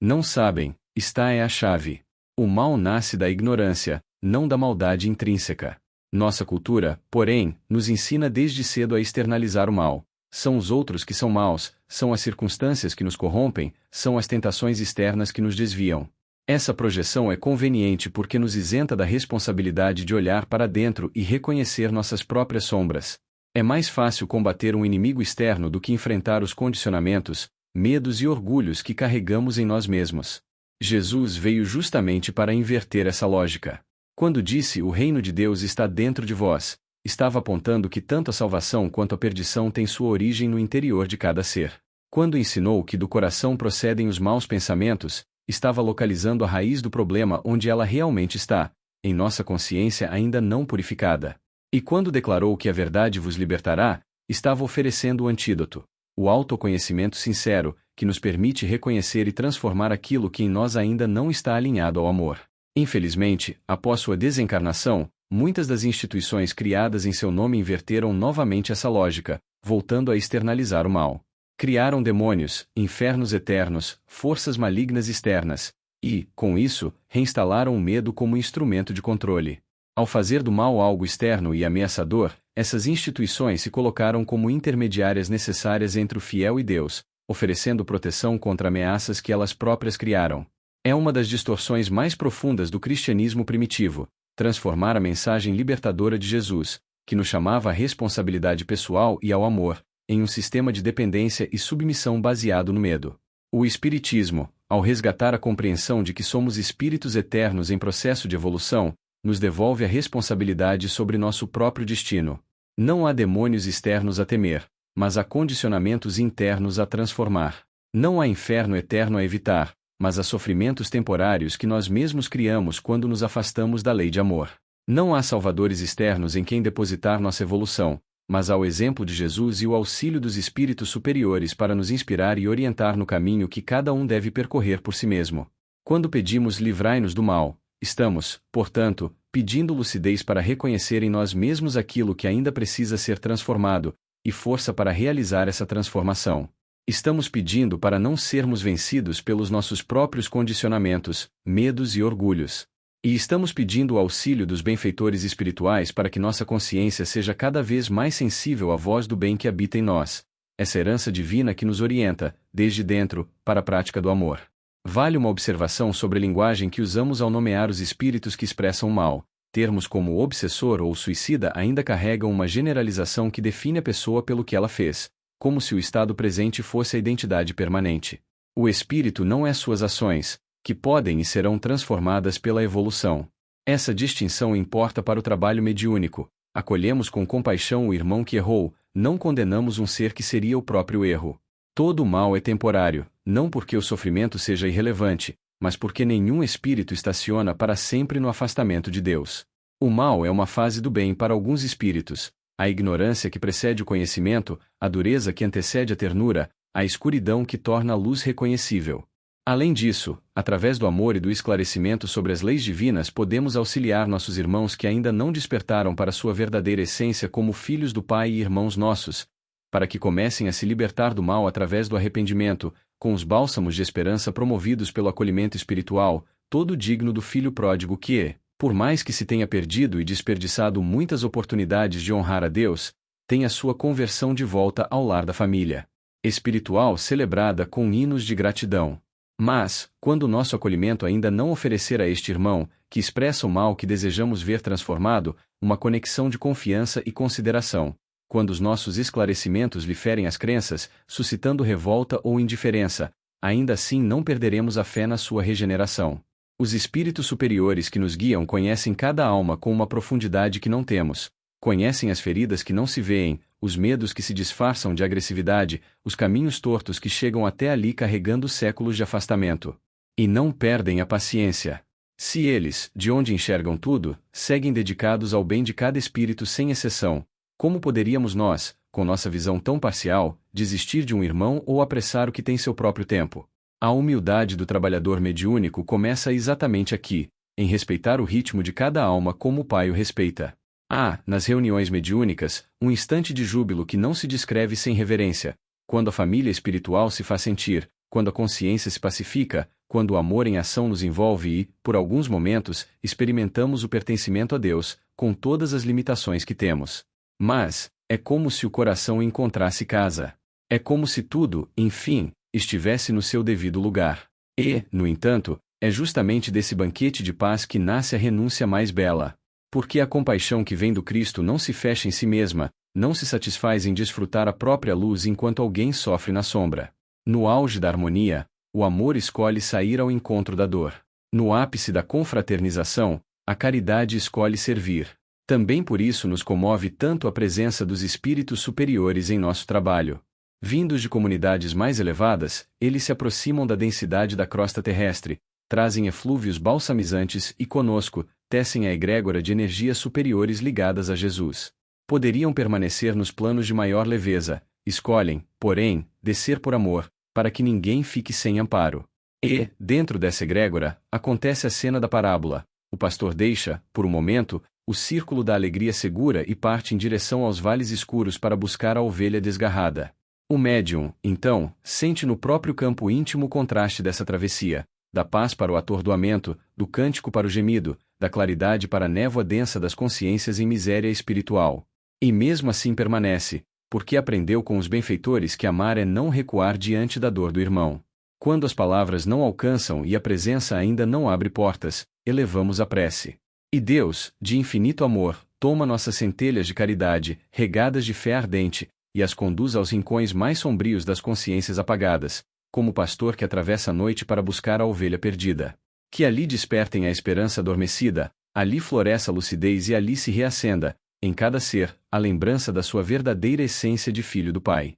Não sabem, esta é a chave. O mal nasce da ignorância, não da maldade intrínseca. Nossa cultura, porém, nos ensina desde cedo a externalizar o mal. São os outros que são maus, são as circunstâncias que nos corrompem, são as tentações externas que nos desviam. Essa projeção é conveniente porque nos isenta da responsabilidade de olhar para dentro e reconhecer nossas próprias sombras. É mais fácil combater um inimigo externo do que enfrentar os condicionamentos, medos e orgulhos que carregamos em nós mesmos. Jesus veio justamente para inverter essa lógica. Quando disse o reino de Deus está dentro de vós, estava apontando que tanto a salvação quanto a perdição têm sua origem no interior de cada ser. Quando ensinou que do coração procedem os maus pensamentos, estava localizando a raiz do problema onde ela realmente está, em nossa consciência ainda não purificada. E quando declarou que a verdade vos libertará, estava oferecendo o antídoto, o autoconhecimento sincero, que nos permite reconhecer e transformar aquilo que em nós ainda não está alinhado ao amor. Infelizmente, após sua desencarnação, muitas das instituições criadas em seu nome inverteram novamente essa lógica, voltando a externalizar o mal. Criaram demônios, infernos eternos, forças malignas externas, e, com isso, reinstalaram o medo como instrumento de controle. Ao fazer do mal algo externo e ameaçador, essas instituições se colocaram como intermediárias necessárias entre o fiel e Deus, oferecendo proteção contra ameaças que elas próprias criaram. É uma das distorções mais profundas do cristianismo primitivo, transformar a mensagem libertadora de Jesus, que nos chamava à responsabilidade pessoal e ao amor, em um sistema de dependência e submissão baseado no medo. O Espiritismo, ao resgatar a compreensão de que somos espíritos eternos em processo de evolução, nos devolve a responsabilidade sobre nosso próprio destino. Não há demônios externos a temer, mas há condicionamentos internos a transformar. Não há inferno eterno a evitar, mas há sofrimentos temporários que nós mesmos criamos quando nos afastamos da lei de amor. Não há salvadores externos em quem depositar nossa evolução, mas há o exemplo de Jesus e o auxílio dos espíritos superiores para nos inspirar e orientar no caminho que cada um deve percorrer por si mesmo. Quando pedimos livrai-nos do mal, estamos, portanto, pedindo lucidez para reconhecer em nós mesmos aquilo que ainda precisa ser transformado, e força para realizar essa transformação. Estamos pedindo para não sermos vencidos pelos nossos próprios condicionamentos, medos e orgulhos. E estamos pedindo o auxílio dos benfeitores espirituais para que nossa consciência seja cada vez mais sensível à voz do bem que habita em nós, essa herança divina que nos orienta, desde dentro, para a prática do amor. Vale uma observação sobre a linguagem que usamos ao nomear os espíritos que expressam o mal. Termos como obsessor ou suicida ainda carregam uma generalização que define a pessoa pelo que ela fez, como se o estado presente fosse a identidade permanente. O espírito não é suas ações, que podem e serão transformadas pela evolução. Essa distinção importa para o trabalho mediúnico. Acolhemos com compaixão o irmão que errou, não condenamos um ser que seria o próprio erro. Todo mal é temporário, não porque o sofrimento seja irrelevante, mas porque nenhum espírito estaciona para sempre no afastamento de Deus. O mal é uma fase do bem para alguns espíritos, a ignorância que precede o conhecimento, a dureza que antecede a ternura, a escuridão que torna a luz reconhecível. Além disso, através do amor e do esclarecimento sobre as leis divinas podemos auxiliar nossos irmãos que ainda não despertaram para sua verdadeira essência como filhos do Pai e irmãos nossos, para que comecem a se libertar do mal através do arrependimento, com os bálsamos de esperança promovidos pelo acolhimento espiritual, todo digno do filho pródigo que, por mais que se tenha perdido e desperdiçado muitas oportunidades de honrar a Deus, tem a sua conversão de volta ao lar da família espiritual celebrada com hinos de gratidão. Mas, quando o nosso acolhimento ainda não oferecer a este irmão, que expressa o mal que desejamos ver transformado, uma conexão de confiança e consideração, quando os nossos esclarecimentos lhe ferem as crenças, suscitando revolta ou indiferença, ainda assim não perderemos a fé na sua regeneração. Os espíritos superiores que nos guiam conhecem cada alma com uma profundidade que não temos, conhecem as feridas que não se veem, os medos que se disfarçam de agressividade, os caminhos tortos que chegam até ali carregando séculos de afastamento. E não perdem a paciência. Se eles, de onde enxergam tudo, seguem dedicados ao bem de cada espírito sem exceção, como poderíamos nós, com nossa visão tão parcial, desistir de um irmão ou apressar o que tem seu próprio tempo? A humildade do trabalhador mediúnico começa exatamente aqui, em respeitar o ritmo de cada alma como o Pai o respeita. Há, nas reuniões mediúnicas, um instante de júbilo que não se descreve sem reverência, quando a família espiritual se faz sentir, quando a consciência se pacifica, quando o amor em ação nos envolve e, por alguns momentos, experimentamos o pertencimento a Deus, com todas as limitações que temos. Mas, é como se o coração encontrasse casa. É como se tudo, enfim, estivesse no seu devido lugar. E, no entanto, é justamente desse banquete de paz que nasce a renúncia mais bela. Porque a compaixão que vem do Cristo não se fecha em si mesma, não se satisfaz em desfrutar a própria luz enquanto alguém sofre na sombra. No auge da harmonia, o amor escolhe sair ao encontro da dor. No ápice da confraternização, a caridade escolhe servir. Também por isso nos comove tanto a presença dos espíritos superiores em nosso trabalho. Vindos de comunidades mais elevadas, eles se aproximam da densidade da crosta terrestre, trazem eflúvios balsamizantes e conosco, tecem a egrégora de energias superiores ligadas a Jesus. Poderiam permanecer nos planos de maior leveza, escolhem, porém, descer por amor, para que ninguém fique sem amparo. E, dentro dessa egrégora, acontece a cena da parábola. O pastor deixa, por um momento, o círculo da alegria segura e parte em direção aos vales escuros para buscar a ovelha desgarrada. O médium, então, sente no próprio campo íntimo o contraste dessa travessia, da paz para o atordoamento, do cântico para o gemido, da claridade para a névoa densa das consciências em miséria espiritual. E mesmo assim permanece, porque aprendeu com os benfeitores que amar é não recuar diante da dor do irmão. Quando as palavras não alcançam e a presença ainda não abre portas, elevamos a prece. E Deus, de infinito amor, toma nossas centelhas de caridade, regadas de fé ardente, e as conduz aos rincões mais sombrios das consciências apagadas, como o pastor que atravessa a noite para buscar a ovelha perdida. Que ali despertem a esperança adormecida, ali floresça a lucidez e ali se reacenda, em cada ser, a lembrança da sua verdadeira essência de filho do Pai.